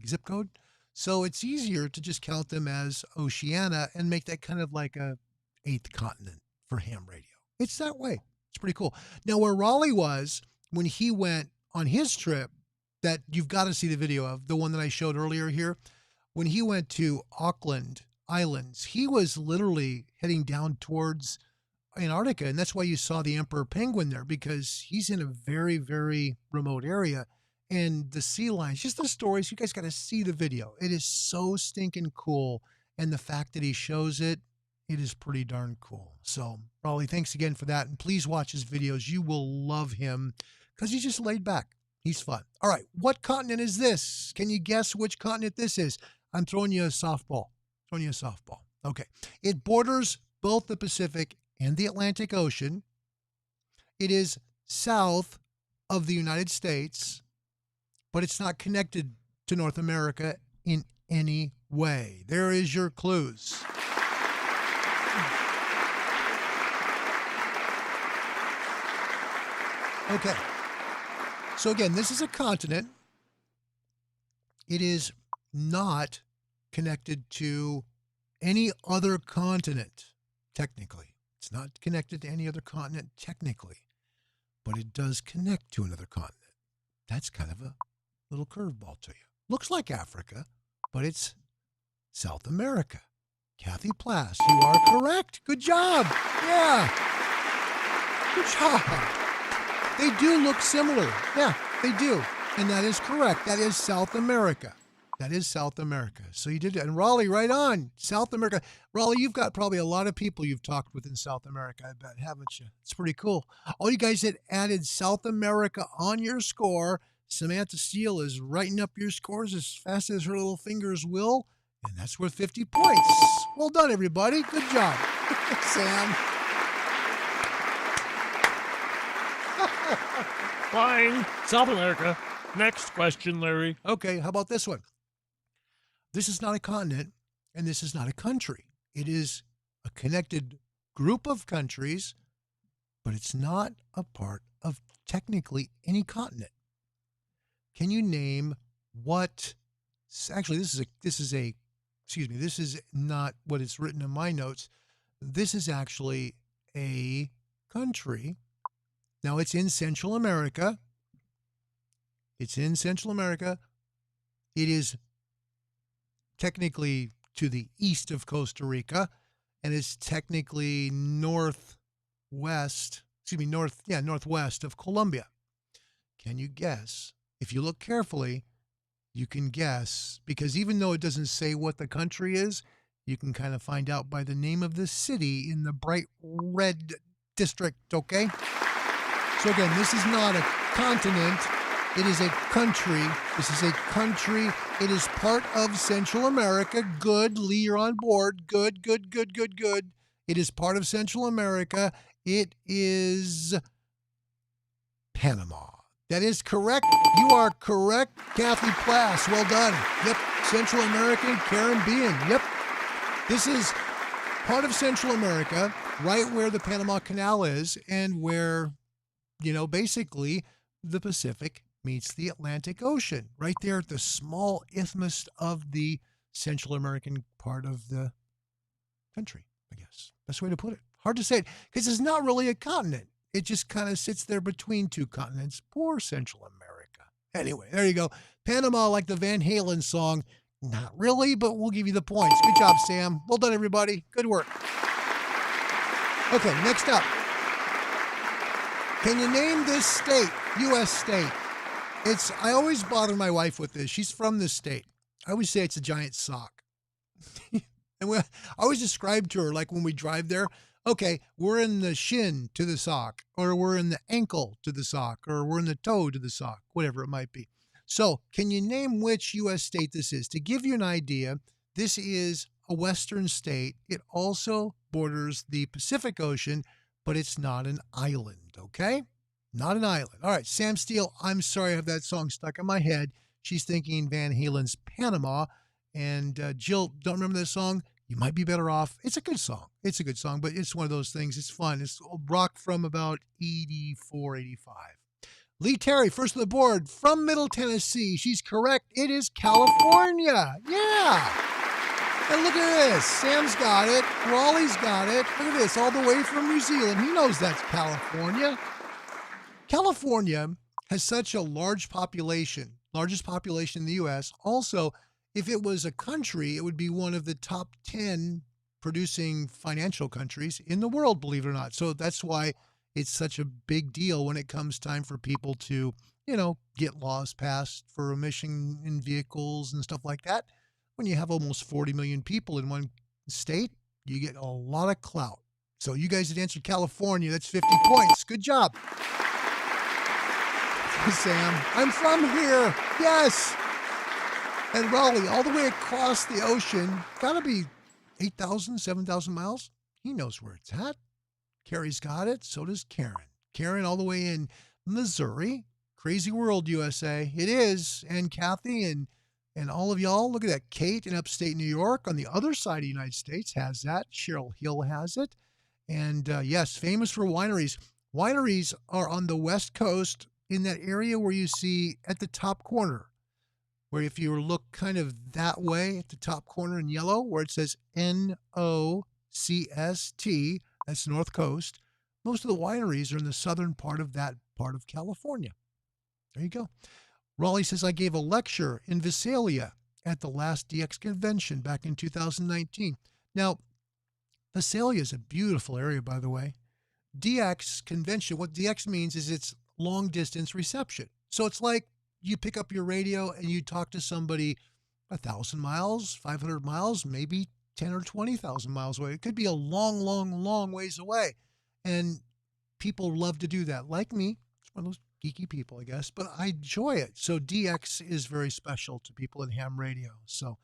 zip code. So it's easier to just count them as Oceania and make that kind of like a 8th continent for ham radio. It's that way. It's pretty cool. Now, where Roly was when he went on his trip, that you've got to see the video of, the one that I showed earlier here, when he went to Auckland Islands, he was literally heading down towards Antarctica. And that's why you saw the emperor penguin there, because he's in a very, very remote area. And the sea lions, just the stories, you guys got to see the video. It is so stinking cool. And the fact that he shows it, it is pretty darn cool. So, Roly, thanks again for that. And please watch his videos. You will love him because he's just laid back. He's fun. All right. What continent is this? Can you guess which continent this is? I'm throwing you a softball. Okay. It borders both the Pacific and the Atlantic Ocean. It is south of the United States, but it's not connected to North America in any way. There is your clues. Okay. So again, this is a continent. It is not connected to any other continent, technically. It's not connected to any other continent, technically, but it does connect to another continent. That's kind of a little curveball to you. Looks like Africa, but it's South America. Kathy Plass, you are correct. Good job. Yeah. Good job. They do look similar. Yeah, they do. And that is correct. That is South America. That is South America. So you did it. And Roly, right on. South America. Roly, you've got probably a lot of people you've talked with in South America, I bet, haven't you? It's pretty cool. All you guys that added South America on your score, Samantha Steele is writing up your scores as fast as her little fingers will. And that's worth 50 points. Well done, everybody. Good job. Sam. Flying South America. Next question, Larry. Okay, how about this one? This is not a continent, and this is not a country. It is a connected group of countries, but it's not a part of technically any continent. Can you name what? Actually, this is not what is written in my notes. This is actually a country. Now, it's in Central America. It's in Central America. It is technically to the east of Costa Rica, and it's technically northwest northwest of Colombia. Can you guess? If you look carefully, you can guess, because even though it doesn't say what the country is, you can kind of find out by the name of the city in the bright red district, okay? So again, this is not a continent. It is a country. This is a country. It is part of Central America. Good. Lee, you're on board. Good, good, good, good, good. It is part of Central America. It is Panama. That is correct. You are correct, Kathy Plass. Well done. Yep. Central American Caribbean. Yep. This is part of Central America, right where the Panama Canal is and where, basically the Pacific meets the Atlantic Ocean, right there at the small isthmus of the Central American part of the country, I guess. Best way to put it. Hard to say it because it's not really a continent. It just kind of sits there between two continents. Poor Central America. Anyway, there you go. Panama, like the Van Halen song. Not really, but we'll give you the points. Good job, Sam. Well done, everybody. Good work. Okay, next up. Can you name this state, U.S. state? I always bother my wife with this. She's from this state. I always say it's a giant sock. And I always describe to her, like when we drive there, okay, we're in the shin to the sock, or we're in the ankle to the sock, or we're in the toe to the sock, whatever it might be. So can you name which U.S. state this is? To give you an idea, this is a western state. It also borders the Pacific Ocean, but it's not an island, okay? Not an island. All right, Sam Steele, I'm sorry I have that song stuck in my head. She's thinking Van Halen's Panama. And Jill, don't remember that song? You might be better off. It's a good song. It's a good song, but it's one of those things. It's fun. It's rock from about 84, 85. Lee Terry, first on the board, from Middle Tennessee. She's correct. It is California. Yeah. And look at this. Sam's got it. Roly's got it. Look at this. All the way from New Zealand. He knows that's California. California has such a large population, largest population in the U.S. Also, if it was a country, it would be one of the top 10 producing financial countries in the world, believe it or not. So that's why it's such a big deal when it comes time for people to, get laws passed for emission in vehicles and stuff like that. When you have almost 40 million people in one state, you get a lot of clout. So you guys had answered California. That's 50 points. Good job. Sam, I'm from here. Yes. And Roly, all the way across the ocean, gotta be 8,000, 7,000 miles. He knows where it's at. Carrie's got it. So does Karen. Karen all the way in Missouri. Crazy world, USA. It is. And Kathy and all of y'all, look at that. Kate in upstate New York on the other side of the United States has that. Cheryl Hill has it. And yes, famous for wineries. Wineries are on the West Coast in that area where you see at the top corner, where if you look kind of that way at the top corner in yellow, where it says NOCST, that's North Coast, most of the wineries are in the southern part of that part of California. There you go. Roly says, I gave a lecture in Visalia at the last DX convention back in 2019. Now, Visalia is a beautiful area, by the way. DX convention, what DX means is it's long distance reception. So it's like you pick up your radio and you talk to somebody 1,000 miles, 500 miles, maybe 10 or 20,000 miles away. It could be a long, long, long ways away. And people love to do that. Like me, it's one of those geeky people, I guess, but I enjoy it. So DX is very special to people in ham radio. So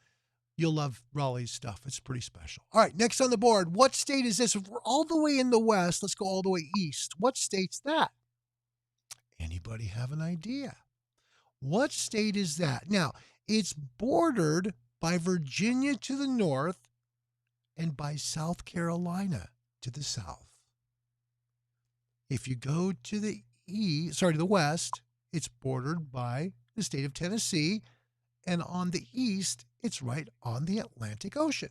you'll love Roly's stuff. It's pretty special. All right, next on the board, what state is this? If we're all the way in the west, let's go all the way east. What state's that? Anybody have an idea? What state is that? Now, it's bordered by Virginia to the north and by South Carolina to the south. If you go to the west, it's bordered by the state of Tennessee, and on the east, it's right on the Atlantic Ocean.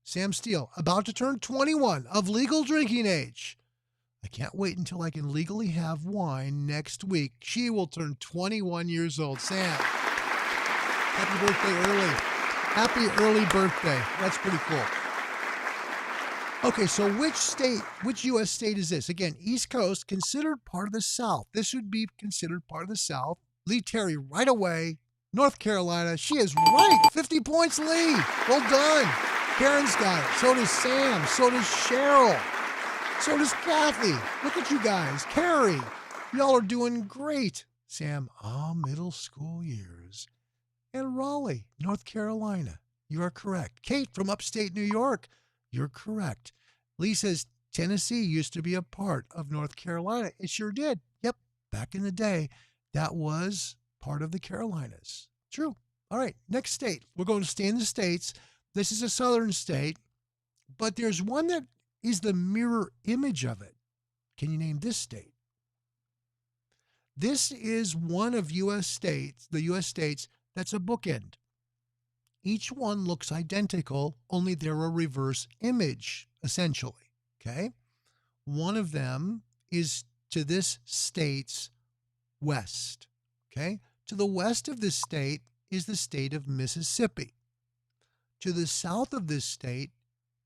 Sam Steele, about to turn 21, of legal drinking age. I can't wait until I can legally have wine next week. She will turn 21 years old. Sam, happy birthday early. Happy early birthday. That's pretty cool. Okay, so which U.S. state is this? Again, East Coast, considered part of the South. This would be considered part of the South. Lee Terry right away. North Carolina. She is right. 50 points, Lee. Well done. Karen's got it. So does Sam. So does Cheryl. So does Kathy. Look at you guys. Carrie. Y'all are doing great. Sam, middle school years. And Raleigh, North Carolina. You are correct. Kate from upstate New York. You're correct. Lee says Tennessee used to be a part of North Carolina. It sure did. Yep. Back in the day, that was part of the Carolinas. True. All right. Next state. We're going to stay in the States. This is a southern state, but there's one that is the mirror image of it. Can you name this state? This is one of the U.S. states that's a bookend. Each one looks identical, only they're a reverse image, essentially, okay? One of them is to this state's west, okay? To the west of this state is the state of Mississippi. To the south of this state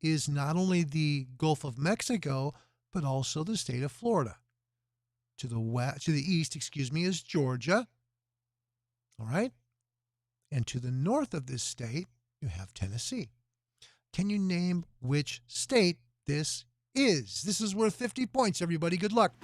is not only the Gulf of Mexico, but also the state of Florida. To the east, is Georgia. All right? And to the north of this state, you have Tennessee. Can you name which state this is? This is worth 50 points, everybody. Good luck.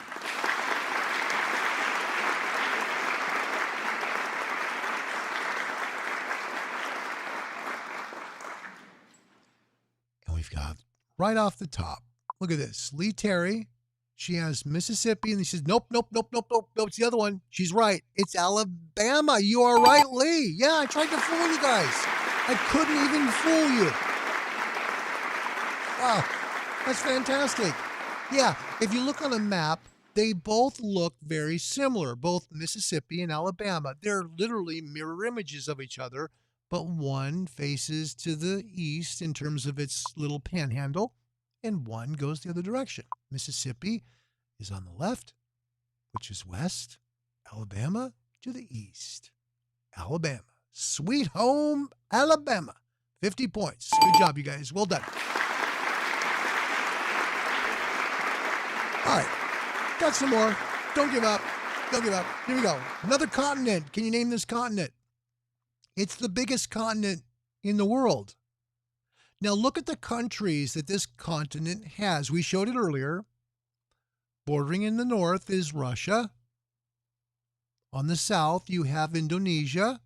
And we've got right off the top, look at this. Lee Terry, she has Mississippi, and she says, nope, it's the other one. She's right. It's Alabama. You are right, Lee. Yeah, I tried to fool you guys. I couldn't even fool you. Wow, that's fantastic. Yeah, if you look on a map, they both look very similar, both Mississippi and Alabama. They're literally mirror images of each other, but one faces to the east in terms of its little panhandle, and one goes the other direction. Mississippi is on the left, which is west. Alabama to the east. Alabama. Sweet home Alabama. 50 points. Good job, you guys. Well done. All right. Got some more. Don't give up. Don't give up. Here we go. Another continent. Can you name this continent? It's the biggest continent in the world. Now look at the countries that this continent has. We showed it earlier. Bordering in the north is Russia. On the south, you have Indonesia.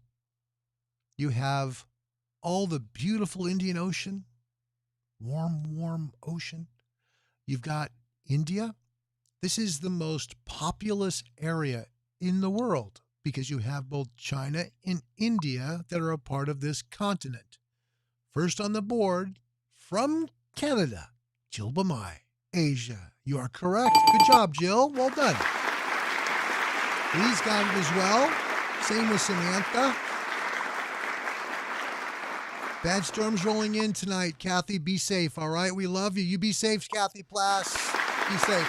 You have all the beautiful Indian Ocean. Warm ocean. You've got India. This is the most populous area in the world because you have both China and India that are a part of this continent. First on the board, from Canada, Jill Bamai, Asia. You are correct. Good job, Jill. Well done. Lee's got it as well. Same with Samantha. Bad storms rolling in tonight. Kathy, be safe, all right? We love you. You be safe, Kathy Plass. Be safe.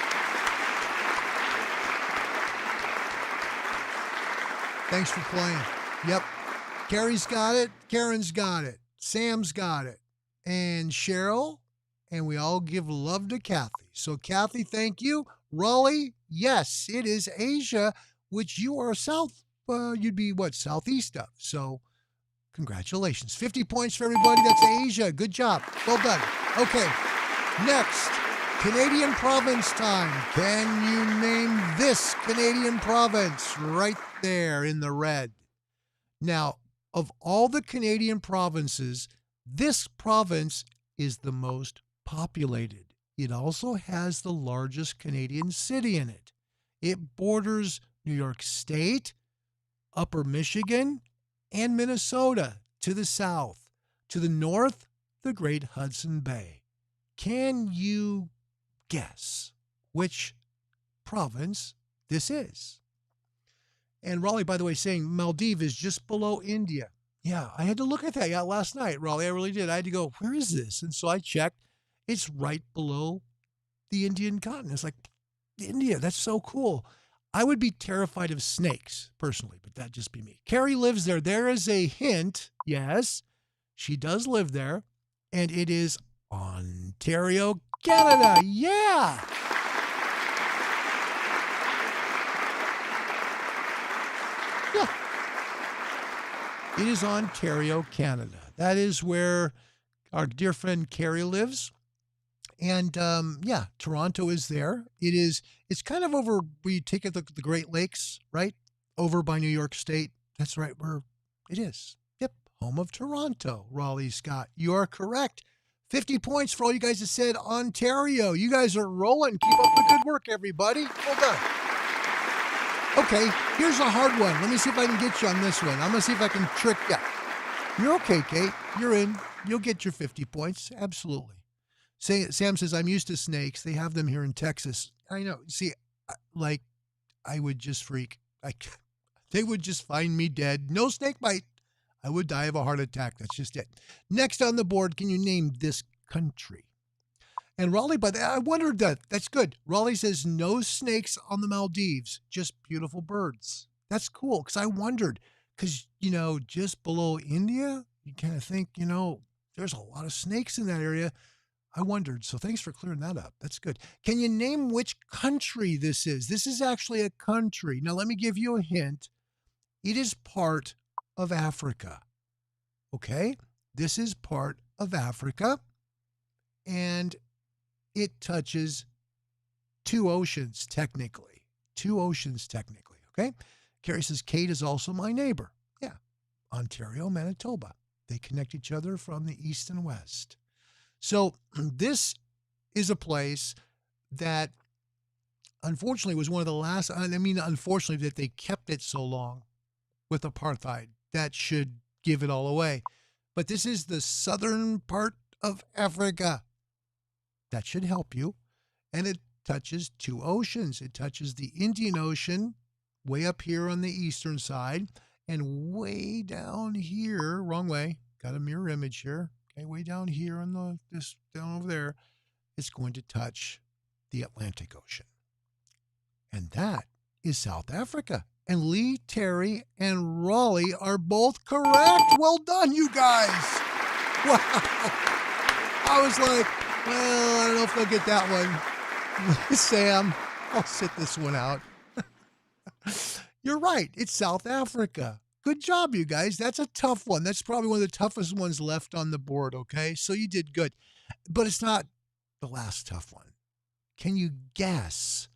Thanks for playing. Yep. Carrie's got it. Karen's got it. Sam's got it. And Cheryl. And we all give love to Kathy. So, Kathy, thank you. Roly, yes, it is Asia, which you are you'd be southeast of. So, congratulations. 50 points for everybody. That's Asia. Good job. Well done. Okay, next, Canadian province time. Can you name this Canadian province right there in the red? Now, of all the Canadian provinces, this province is the most populated. It also has the largest Canadian city in it. It borders New York State, Upper Michigan, and Minnesota to the south. To the north, the Great Hudson Bay. Can you guess which province this is? And Raleigh, by the way, saying Maldives is just below India. Yeah, I had to look at that last night, Raleigh. I really did. I had to go, where is this? And so I checked. It's right below the Indian continent. It's like, India, that's so cool. I would be terrified of snakes, personally, but that'd just be me. Carrie lives there. There is a hint. Yes, she does live there. And it is Ontario, Canada. Yeah. Yeah. It is Ontario, Canada. That is where our dear friend Carrie lives. And yeah, Toronto is there. It's kind of over where you take the Great Lakes, right? Over by New York State. That's right where it is. Yep, home of Toronto. Raleigh, Scott, you are correct. 50 points for all you guys that said Ontario. You guys are rolling. Keep up the good work, everybody. Well done. Okay, here's a hard one. Let me see if I can get you on this one. I'm going to see if I can trick you. You're okay, Kate. You're in. You'll get your 50 points. Absolutely. Sam says, I'm used to snakes. They have them here in Texas. I know. See, like, I would just freak. They would just find me dead. No snake bite. I would die of a heart attack. That's just it. Next on the board, can you name this country? And Raleigh, I wondered that. That's good. Raleigh says, no snakes on the Maldives, just beautiful birds. That's cool, because I wondered, because, just below India, you kind of think, there's a lot of snakes in that area. I wondered. So thanks for clearing that up. That's good. Can you name which country this is? This is actually a country. Now, let me give you a hint. It is part of Africa. Okay? This is part of Africa. And it touches two oceans, technically. Okay? Carrie says, Kate is also my neighbor. Yeah. Ontario, Manitoba. They connect each other from the east and west. So this is a place that unfortunately was one of the last, unfortunately that they kept it so long with apartheid. That should give it all away. But this is the southern part of Africa. That should help you. And it touches two oceans. It touches the Indian Ocean way up here on the eastern side, and way down here, wrong way, got a mirror image here. Okay, way down here on this down over there, it's going to touch the Atlantic Ocean. And that is South Africa. And Lee, Terry, and Raleigh are both correct. Well done, you guys. Wow. I was like, well, I don't know if they'll get that one. Sam, I'll sit this one out. You're right. It's South Africa. Good job, you guys. That's a tough one. That's probably one of the toughest ones left on the board, okay? So you did good. But it's not the last tough one. Can you guess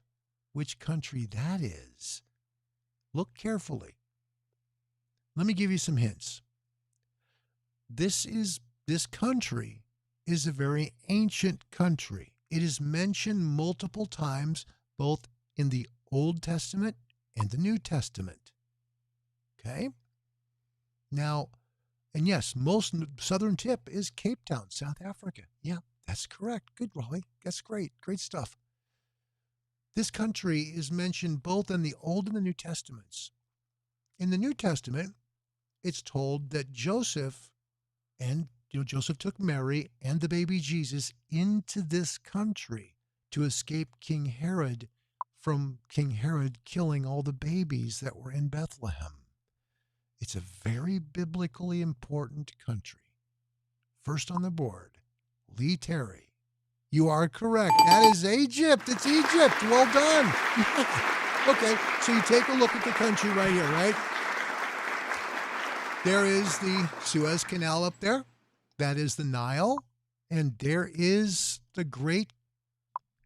which country that is? Look carefully. Let me give you some hints. This country is a very ancient country. It is mentioned multiple times, both in the Old Testament and the New Testament. Okay? Now, and yes, most southern tip is Cape Town, South Africa. Yeah, that's correct. Good, Raleigh. That's great. Great stuff. This country is mentioned both in the Old and the New Testaments. In the New Testament, it's told that Joseph took Mary and the baby Jesus into this country to escape King Herod from King Herod killing all the babies that were in Bethlehem. It's a very biblically important country. First on the board, Lee Terry. You are correct. That is Egypt. It's Egypt. Well done. Okay, so you take a look at the country right here, right? There is the Suez Canal up there. That is the Nile. And there is the great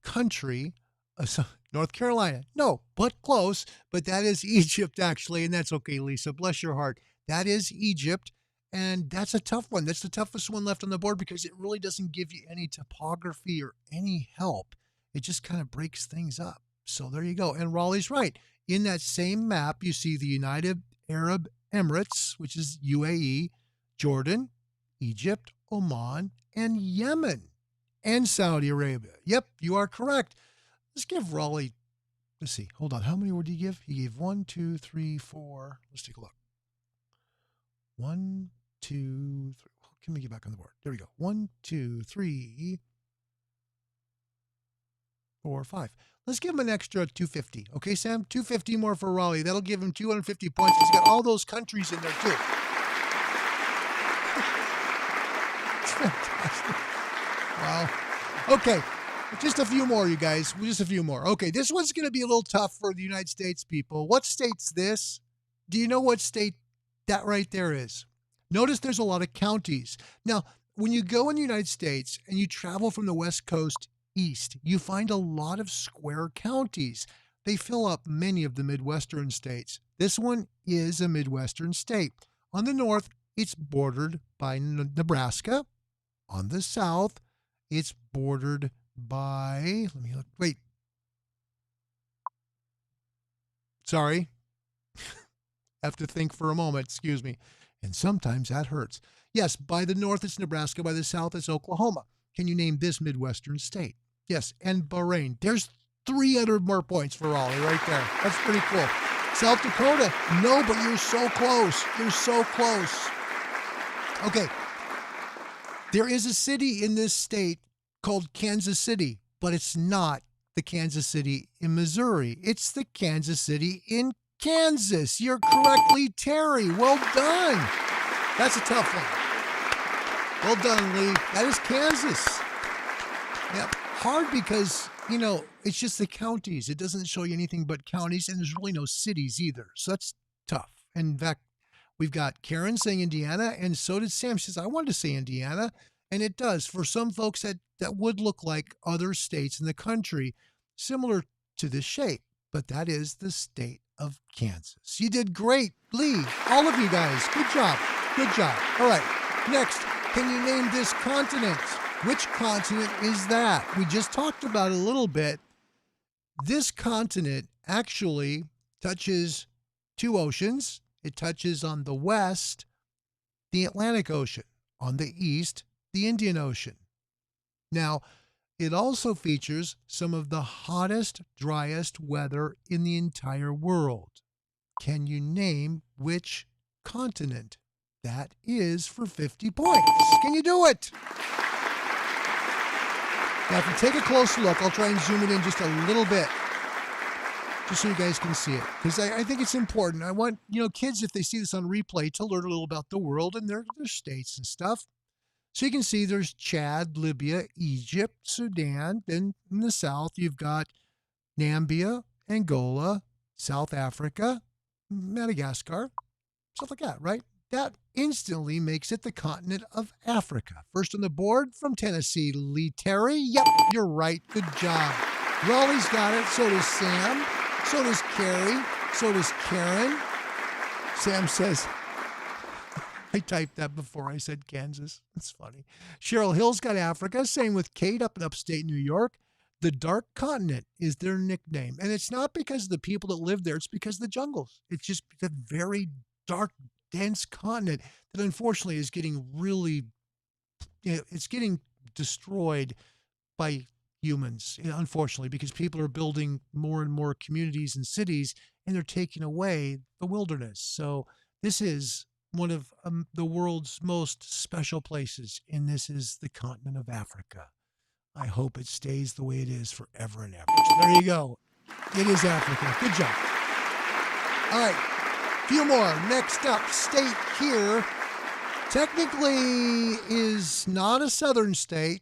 country of North Carolina. No, but close. But that is Egypt, actually. And that's okay, Lisa. Bless your heart. That is Egypt. And that's a tough one. That's the toughest one left on the board because it really doesn't give you any topography or any help. It just kind of breaks things up. So there you go. And Raleigh's right. In that same map, you see the United Arab Emirates, which is UAE, Jordan, Egypt, Oman, and Yemen, and Saudi Arabia. Yep, you are correct. Let's give Raleigh, let's see, hold on. How many did he give? He gave 1, 2, 3, 4. Let's take a look. 1, 2, 3. Can we get back on the board? There we go. 1, 2, 3, 4, 5. Let's give him an extra 250. Okay, Sam? 250 more for Raleigh. That'll give him 250 points. He's got all those countries in there, too. It's fantastic. Wow. Okay, Just a few more, you guys. Just a few more. Okay, this one's going to be a little tough for the United States people. What state's this? Do you know what state that right there is? Notice there's a lot of counties. Now, when you go in the United States and you travel from the West Coast east, you find a lot of square counties. They fill up many of the Midwestern states. This one is a Midwestern state. On the north, it's bordered by Nebraska. On the south, it's bordered by, let me look, wait. Sorry. Have to think for a moment, excuse me. And sometimes that hurts. Yes, by the north, it's Nebraska. By the south, it's Oklahoma. Can you name this Midwestern state? Yes, and Bahrain. There's 300 more points for Roly right there. That's pretty cool. South Dakota. No, but you're so close. You're so close. Okay. There is a city in this state called Kansas City, but it's not the Kansas City in Missouri. It's the Kansas City in Kansas. You're correctly, Terry. Well done. That's a tough one. Well done, Lee. That is Kansas. Yep. Hard because, it's just the counties. It doesn't show you anything but counties, and there's really no cities either. So that's tough. And in fact, we've got Karen saying Indiana, and so did Sam. She says, I wanted to say Indiana. And it does. For some folks, that would look like other states in the country, similar to this shape. But that is the state of Kansas. You did great, Lee. All of you guys. Good job. Good job. All right. Next, can you name this continent? Which continent is that? We just talked about it a little bit. This continent actually touches two oceans. It touches on the west, the Atlantic Ocean. On the east, the Indian Ocean. Now, it also features some of the hottest, driest weather in the entire world. Can you name which continent that is for 50 points? Can you do it? Now, if you take a closer look, I'll try and zoom it in just a little bit, just so you guys can see it, because I think it's important. I want, kids, if they see this on replay, to learn a little about the world and their states and stuff. So you can see there's Chad, Libya, Egypt, Sudan. Then in the south, you've got Namibia, Angola, South Africa, Madagascar, stuff like that, right? That instantly makes it the continent of Africa. First on the board from Tennessee, Lee Terry. Yep, you're right. Good job. Roly's got it. So does Sam. So does Carrie. So does Karen. Sam says, I typed that before I said Kansas. It's funny. Cheryl Hill's got Africa. Same with Kate up in upstate New York. The Dark Continent is their nickname. And it's not because of the people that live there. It's because of the jungles. It's just a very dark, dense continent that unfortunately is getting really, it's getting destroyed by humans, unfortunately, because people are building more and more communities and cities, and they're taking away the wilderness. So this is one of the world's most special places, and this is the continent of Africa. I hope it stays the way it is forever and ever. So there you go. It is Africa. Good job. All right. Few more. Next up, state here technically is not a southern state.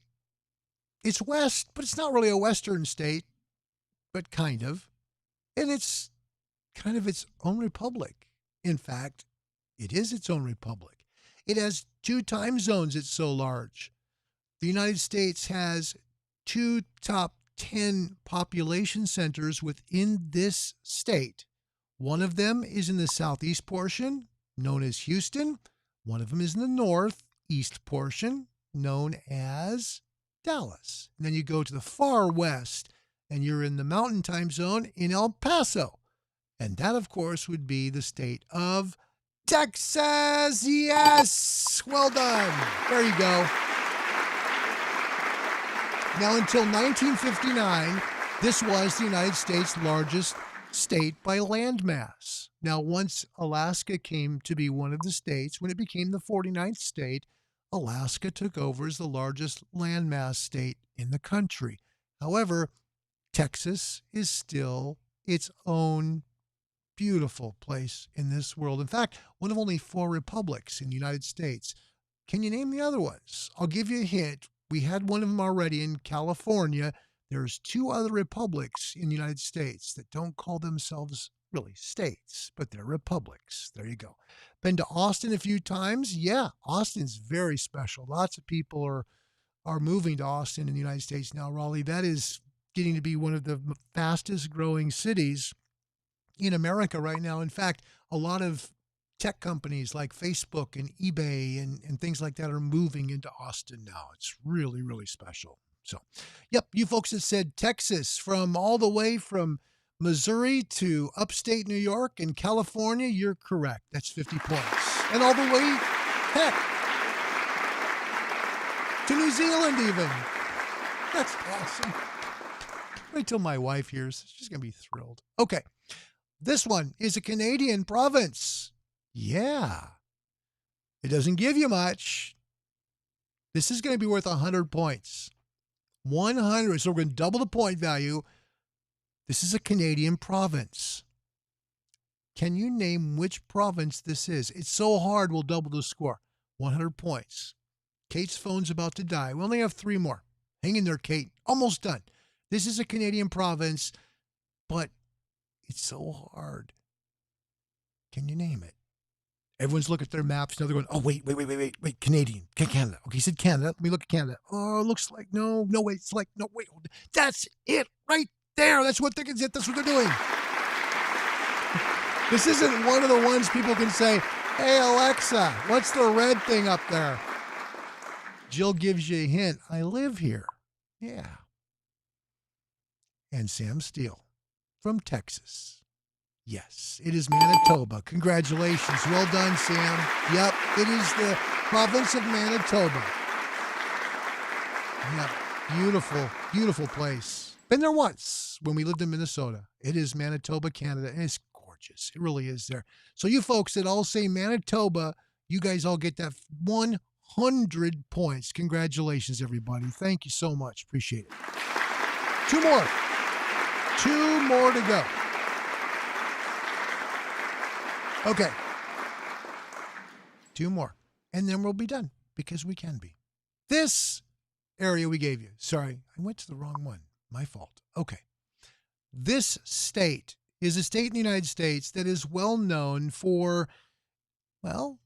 It's west, but it's not really a western state, but kind of. And it's kind of its own republic. In fact, it is its own republic. It has 2 time zones. It's so large. The United States has 2 top 10 population centers within this state. One of them is in the southeast portion, known as Houston. One of them is in the northeast portion, known as Dallas. And then you go to the far west, and you're in the mountain time zone in El Paso. And that, of course, would be the state of Texas. Yes! Well done. There you go. Now, until 1959, this was the United States' largest state by landmass. Now, once Alaska came to be one of the states, when it became the 49th state, Alaska took over as the largest landmass state in the country. However, Texas is still its own beautiful place in this world. In fact, one of only 4 republics in the United States. Can you name the other ones? I'll give you a hint. We had one of them already in California, there's 2 other republics in the United States that don't call themselves really states, but they're republics. There you go. Been to Austin a few times. Yeah, Austin's very special. Lots of people are moving to Austin in the United States now, Raleigh. That is getting to be one of the fastest growing cities in America right now. In fact, a lot of tech companies like Facebook and eBay and things like that are moving into Austin now. It's really, really special. So, yep, you folks that said Texas, from all the way from Missouri to upstate New York and California, you're correct. That's 50 points. And all the way, heck, to New Zealand even. That's awesome. Wait till my wife hears. She's going to be thrilled. Okay. This one is a Canadian province. Yeah. It doesn't give you much. This is going to be worth 100 points. 100. So we're going to double the point value. This is a Canadian province. Can you name which province this is? It's so hard, we'll double the score. 100 points. Kate's phone's about to die. We only have 3 more. Hang in there, Kate. Almost done. This is a Canadian province, but it's so hard. Can you name it? Everyone's looking at their maps. Now they're going, oh, wait. Canadian. Canada. Okay, he said Canada. Let me look at Canada. Oh, it looks like, no, wait. It's like, no, wait. That's it right there. That's what they're doing. This isn't one of the ones people can say, hey, Alexa, what's the red thing up there? Jill gives you a hint. I live here. Yeah. And Sam Steele from Texas. Yes, it is Manitoba. Congratulations. Well done, Sam. Yep, it is the province of Manitoba. Yep, beautiful, beautiful place. Been there once when we lived in Minnesota. It is Manitoba, Canada, and it's gorgeous. It really is there. So you folks that all say Manitoba, you guys all get that 100 points. Congratulations, everybody. Thank you so much. Appreciate it. 2 more. 2 more to go. Okay. 2 more. And then we'll be done, because we can be. This area we gave you. Sorry, I went to the wrong one. My fault. Okay. This state is a state in the United States that is well known for, well,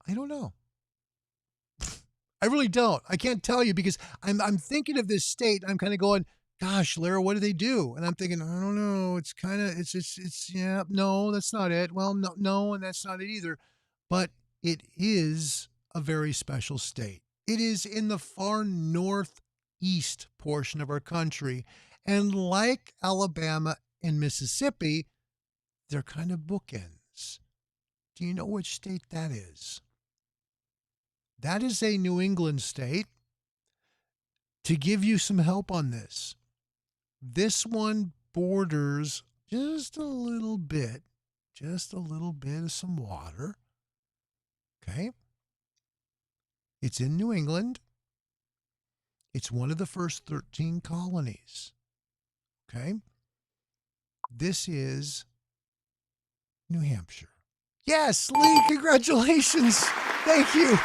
I don't know. I really don't. I can't tell you, because I'm thinking of this state. I'm kind of going, gosh, Lara, what do they do? And I'm thinking, I don't know. It's kind of, yeah, no, that's not it. Well, no, and that's not it either. But it is a very special state. It is in the far northeast portion of our country. And like Alabama and Mississippi, they're kind of bookends. Do you know which state that is? That is a New England state. To give you some help on this, this one borders just a little bit of some water. Okay. It's in New England. It's one of the first 13 colonies. Okay. This is New Hampshire. Yes, Lee, congratulations. Thank you.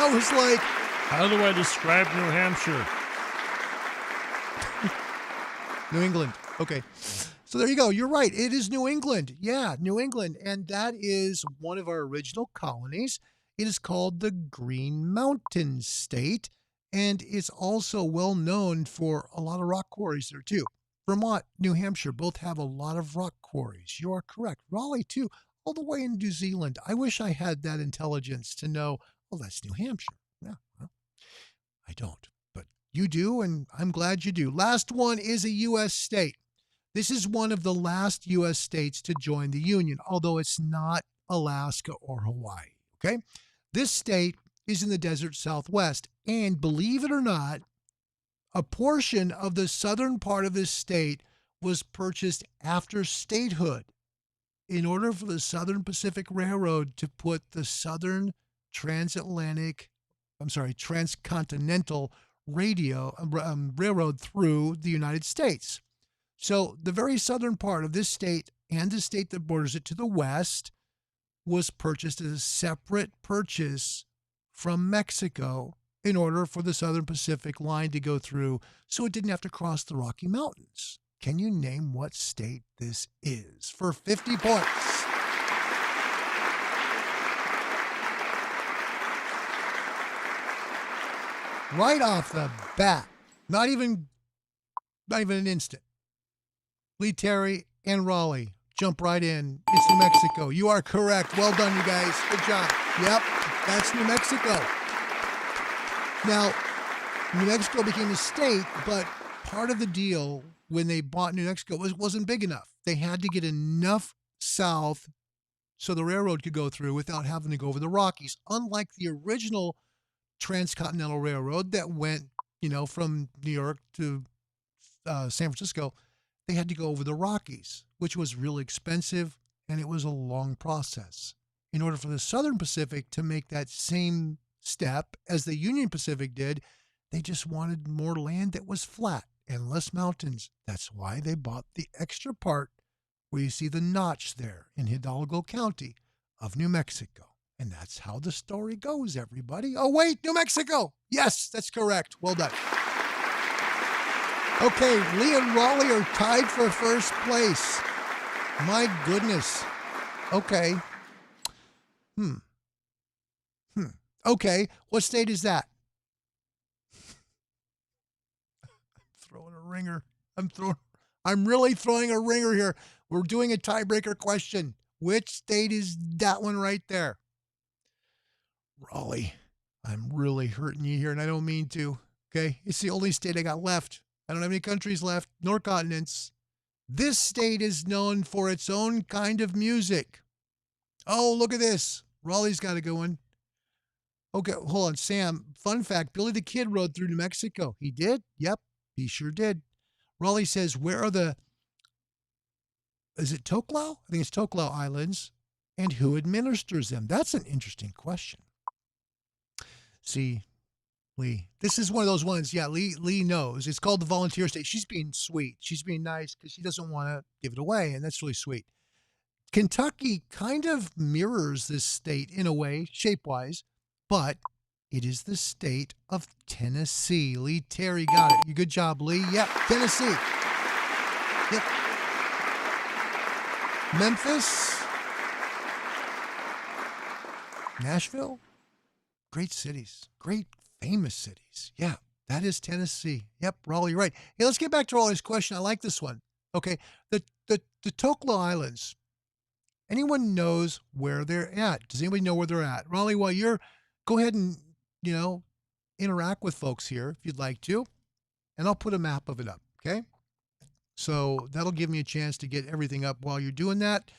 I was like, how do I describe New Hampshire? New England. Okay. So there you go. You're right. It is New England. Yeah, New England. And that is one of our original colonies. It is called the Green Mountain State. And it's also well known for a lot of rock quarries there too. Vermont, New Hampshire both have a lot of rock quarries. You are correct. Raleigh too, all the way in New Zealand. I wish I had that intelligence to know, oh, that's New Hampshire. Yeah, well, I don't. You do, and I'm glad you do. Last one is a U.S. state. This is one of the last U.S. states to join the Union, although it's not Alaska or Hawaii, okay? This state is in the desert Southwest, and believe it or not, a portion of the southern part of this state was purchased after statehood in order for the Southern Pacific Railroad to put the Southern Transcontinental railroad through the United States. So the very southern part of this state and the state that borders it to the west was purchased as a separate purchase from Mexico in order for the Southern Pacific line to go through so it didn't have to cross the Rocky Mountains. Can you name what state this is for 50 points? Right off the bat, not even an instant. Lee Terry and Roly, jump right in. It's New Mexico. You are correct. Well done, you guys. Good job. Yep, that's New Mexico. Now, New Mexico became a state, but part of the deal when they bought New Mexico wasn't big enough. They had to get enough south so the railroad could go through without having to go over the Rockies, unlike the original transcontinental railroad that went, from New York to San Francisco. They had to go over the Rockies, which was really expensive, and it was a long process. In order for the Southern Pacific to make that same step as the Union Pacific did, they just wanted more land that was flat and less mountains. That's why they bought the extra part where you see the notch there in Hidalgo County of New Mexico. And that's how the story goes, everybody. Oh, wait, New Mexico. Yes, that's correct. Well done. Okay, Lee and Roly are tied for first place. My goodness. Okay. Okay, what state is that? Throwing a ringer. I'm really throwing a ringer here. We're doing a tiebreaker question. Which state is that one right there? Roly, I'm really hurting you here, and I don't mean to. Okay, it's the only state I got left. I don't have any countries left, nor continents. This state is known for its own kind of music. Oh, look at this. Roly's got a good one. Okay, hold on, Sam. Fun fact, Billy the Kid rode through New Mexico. He did? Yep, he sure did. Roly says, where are is it Tokelau? I think it's Tokelau Islands. And who administers them? That's an interesting question. See, Lee, this is one of those ones. Yeah, Lee knows. It's called the volunteer state. She's being sweet. She's being nice because she doesn't want to give it away, and that's really sweet. Kentucky kind of mirrors this state in a way, shape-wise, but it is the state of Tennessee. Lee Terry got it. Good job, Lee. Yep, Tennessee. Yep. Memphis. Nashville. Great cities. Great famous cities. Yeah, that is Tennessee. Yep, Roly, you're right. Hey, let's get back to Roly's question. I like this one. Okay, the Tokelau Islands. Anyone knows where they're at? Does anybody know where they're at? Roly, while go ahead and, interact with folks here if you'd like to, and I'll put a map of it up, okay? So that'll give me a chance to get everything up while you're doing that,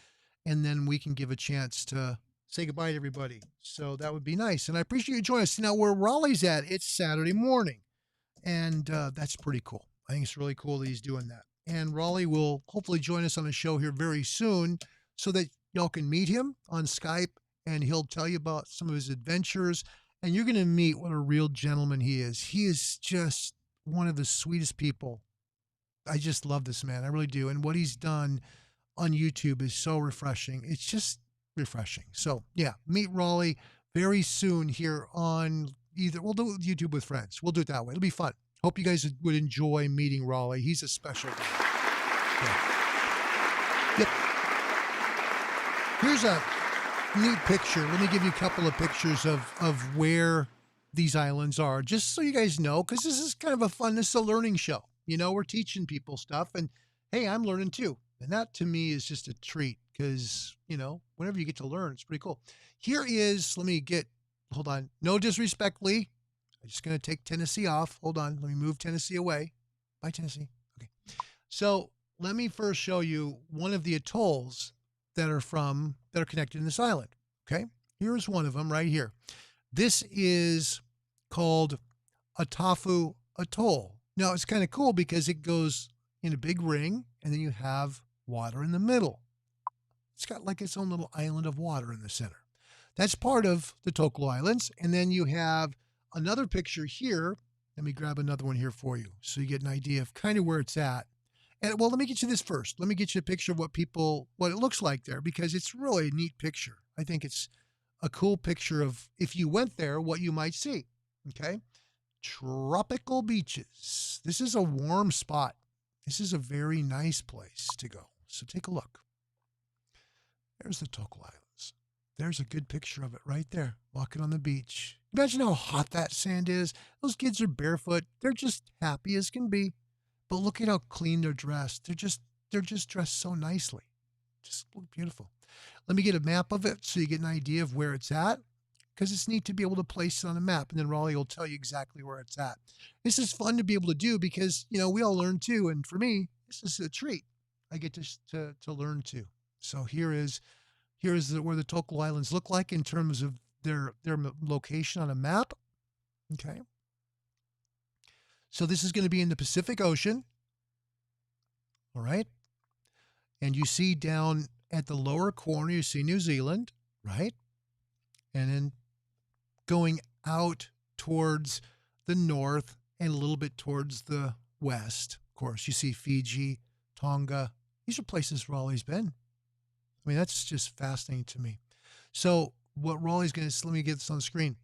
and then we can give a chance to say goodbye to everybody. So that would be nice, and I appreciate you joining us. Now, where Roly's at, it's Saturday morning, and that's pretty cool. I think it's really cool that he's doing that. And Roly will hopefully join us on a show here very soon so that y'all can meet him on Skype, and he'll tell you about some of his adventures, and you're going to meet what a real gentleman he is. He is just one of the sweetest people. I just love this man. I really do. And what he's done on YouTube is so refreshing. It's just refreshing. So, yeah, meet Roly very soon here on we'll do YouTube with friends. We'll do it that way. It'll be fun. Hope you guys would enjoy meeting Roly. He's a special guy. Yeah. Yep. Here's a neat picture. Let me give you a couple of pictures of where these islands are, just so you guys know, because this is kind of this is a learning show. We're teaching people stuff, and hey, I'm learning too. And that to me is just a treat because, whenever you get to learn, it's pretty cool. Here is, hold on. No disrespect, Lee. I'm just going to take Tennessee off. Hold on. Let me move Tennessee away. Bye, Tennessee. Okay. So let me first show you one of the atolls that are connected in this island. Okay. Here's one of them right here. This is called Atafu Atoll. Now it's kind of cool because it goes in a big ring and then you have water in the middle. It's got like its own little island of water in the center. That's part of the Tokelau Islands. And then you have another picture here. Let me grab another one here for you so you get an idea of kind of where it's at. And well, let me get you this first. Let me get you a picture of what it looks like there, because it's really a neat picture. I think it's a cool picture of, if you went there, what you might see. Okay. tropical beaches. This is a warm spot. This is a very nice place to go. So take a look. There's the Tokyo Islands. There's a good picture of it right there, walking on the beach. Imagine how hot that sand is. Those kids are barefoot. They're just happy as can be. But look at how clean they're dressed. They're just dressed so nicely. Just look beautiful. Let me get a map of it so you get an idea of where it's at, because it's neat to be able to place it on a map, and then Roly will tell you exactly where it's at. This is fun to be able to do because, we all learn too, and for me, this is a treat. I get to learn too. So here is where the Tokyo Islands look like in terms of their location on a map. Okay. So this is going to be in the Pacific Ocean. All right. And you see down at the lower corner, you see New Zealand, right? And then going out towards the north and a little bit towards the west, of course, you see Fiji, Tonga. These are places Roly's been. I mean, that's just fascinating to me. So what Roly's going to, let me get this on the screen.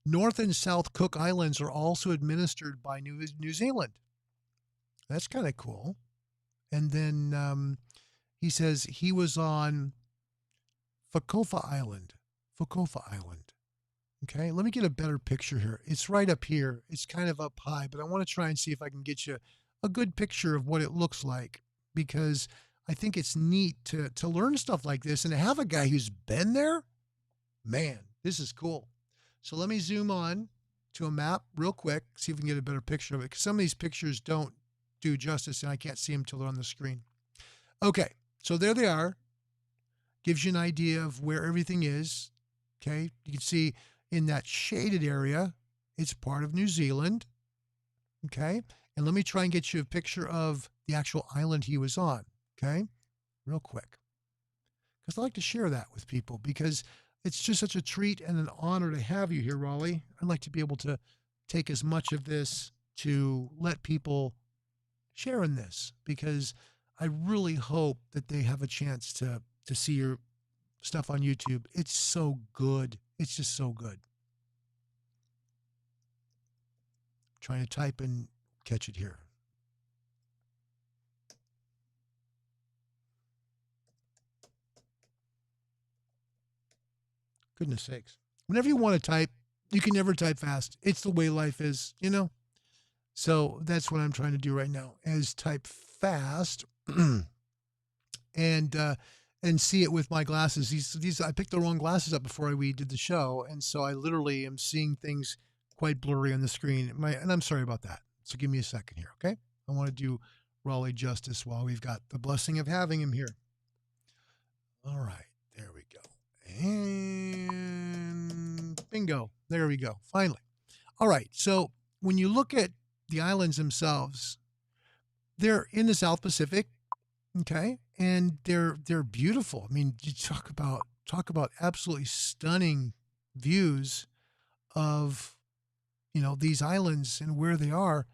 North and South Cook Islands are also administered by New Zealand. That's kind of cool. And then he says he was on Fukuoka Island. Okay, let me get a better picture here. It's right up here. It's kind of up high, but I want to try and see if I can get you a good picture of what it looks like, because I think it's neat to learn stuff like this and to have a guy who's been there. Man, this is cool. So let me zoom on to a map real quick, see if we can get a better picture of it, because some of these pictures don't do justice and I can't see them till they're on the screen. Okay, so there they are. Gives you an idea of where everything is. Okay, you can see in that shaded area, it's part of New Zealand. Okay, and let me try and get you a picture of the actual island he was on. Okay, real quick, because I like to share that with people because it's just such a treat and an honor to have you here, Roly. I'd like to be able to take as much of this to let people share in this, because I really hope that they have a chance to see your stuff on YouTube. It's so good. It's just so good. Trying to type and catch it here. Goodness sakes. Whenever you want to type, you can never type fast. It's the way life is, So that's what I'm trying to do right now, is type fast and see it with my glasses. These I picked the wrong glasses up before we did the show, and so I literally am seeing things quite blurry on the screen. And I'm sorry about that. So give me a second here, okay? I want to do Roly justice while we've got the blessing of having him here. All right, there we go. And bingo. There we go. Finally. All right. So when you look at the islands themselves, they're in the South Pacific. Okay. And they're beautiful. I mean, you talk about absolutely stunning views of, these islands and where they are.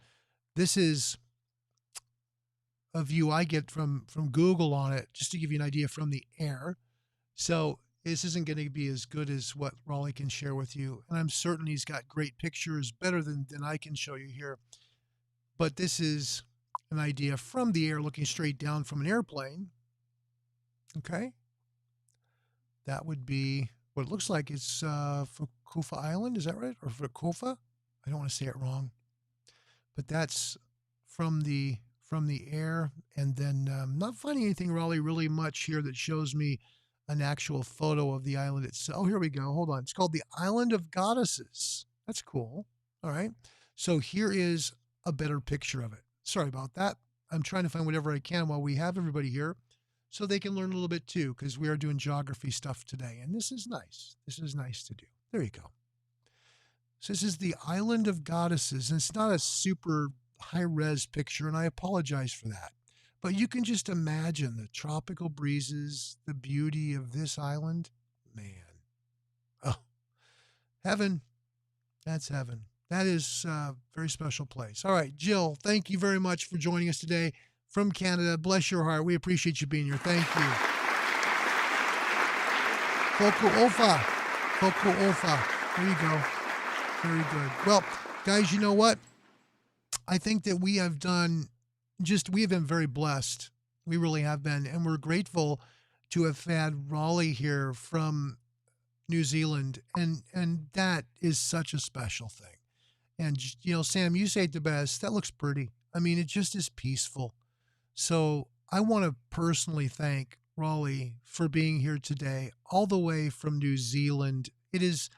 This is a view I get from Google on it, just to give you an idea from the air. So this isn't going to be as good as what Roly can share with you. And I'm certain he's got great pictures, better than I can show you here. But this is an idea from the air, looking straight down from an airplane. Okay. That would be what it looks like. It's Fukuoka Island. Is that right? Or Fukuoka? I don't want to say it wrong. But that's from the air. And then I'm not finding anything really much here that shows me an actual photo of the island itself. Oh, here we go. Hold on. It's called the Island of Goddesses. That's cool. All right. So here is a better picture of it. Sorry about that. I'm trying to find whatever I can while we have everybody here so they can learn a little bit too, because we are doing geography stuff today. And this is nice. This is nice to do. There you go. So this is the Island of Goddesses. And it's not a super high-res picture, and I apologize for that. But you can just imagine the tropical breezes, the beauty of this island. Man. Oh, heaven. That's heaven. That is a very special place. All right, Jill, thank you very much for joining us today from Canada. Bless your heart. We appreciate you being here. Thank you. Fukuoka. There you go. Very good. Well, Guys, you know what? I think that we have been very blessed. We really have been. And we're grateful to have had Roly here from New Zealand. And that is such a special thing. And, Sam, you say it the best. That looks pretty. I mean, it just is peaceful. So I want to personally thank Roly for being here today, all the way from New Zealand. It is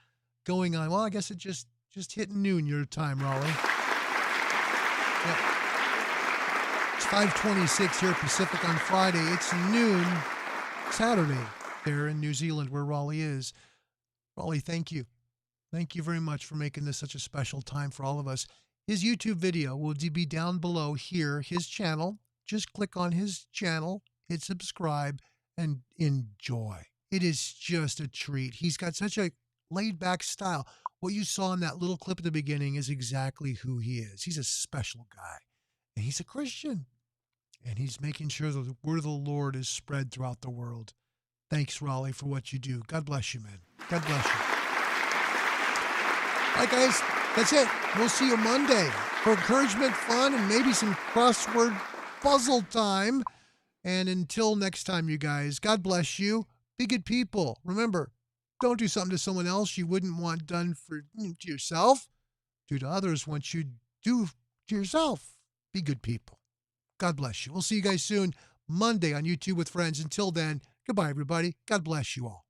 going on. Well, I guess it just hitting noon your time, Roly. Yeah. It's 5:26 here Pacific on Friday. It's noon Saturday there in New Zealand where Roly is. Roly, thank you. Thank you very much for making this such a special time for all of us. His YouTube video will be down below here, his channel. Just click on his channel, hit subscribe, and enjoy. It is just a treat. He's got such a laid-back style. What you saw in that little clip at the beginning is exactly who he is. He's a special guy, and he's a Christian, and he's making sure that the word of the Lord is spread throughout the world. Thanks, Roly, for what you do. God bless you, man. God bless you. All right, guys, that's it. We'll see you Monday for encouragement, fun, and maybe some crossword puzzle time. And until next time, you guys, God bless you. Be good people. Remember, don't do something to someone else you wouldn't want done to yourself. Do to others what you do to yourself. Be good people. God bless you. We'll see you guys soon, Monday on YouTube with Friends. Until then, goodbye, everybody. God bless you all.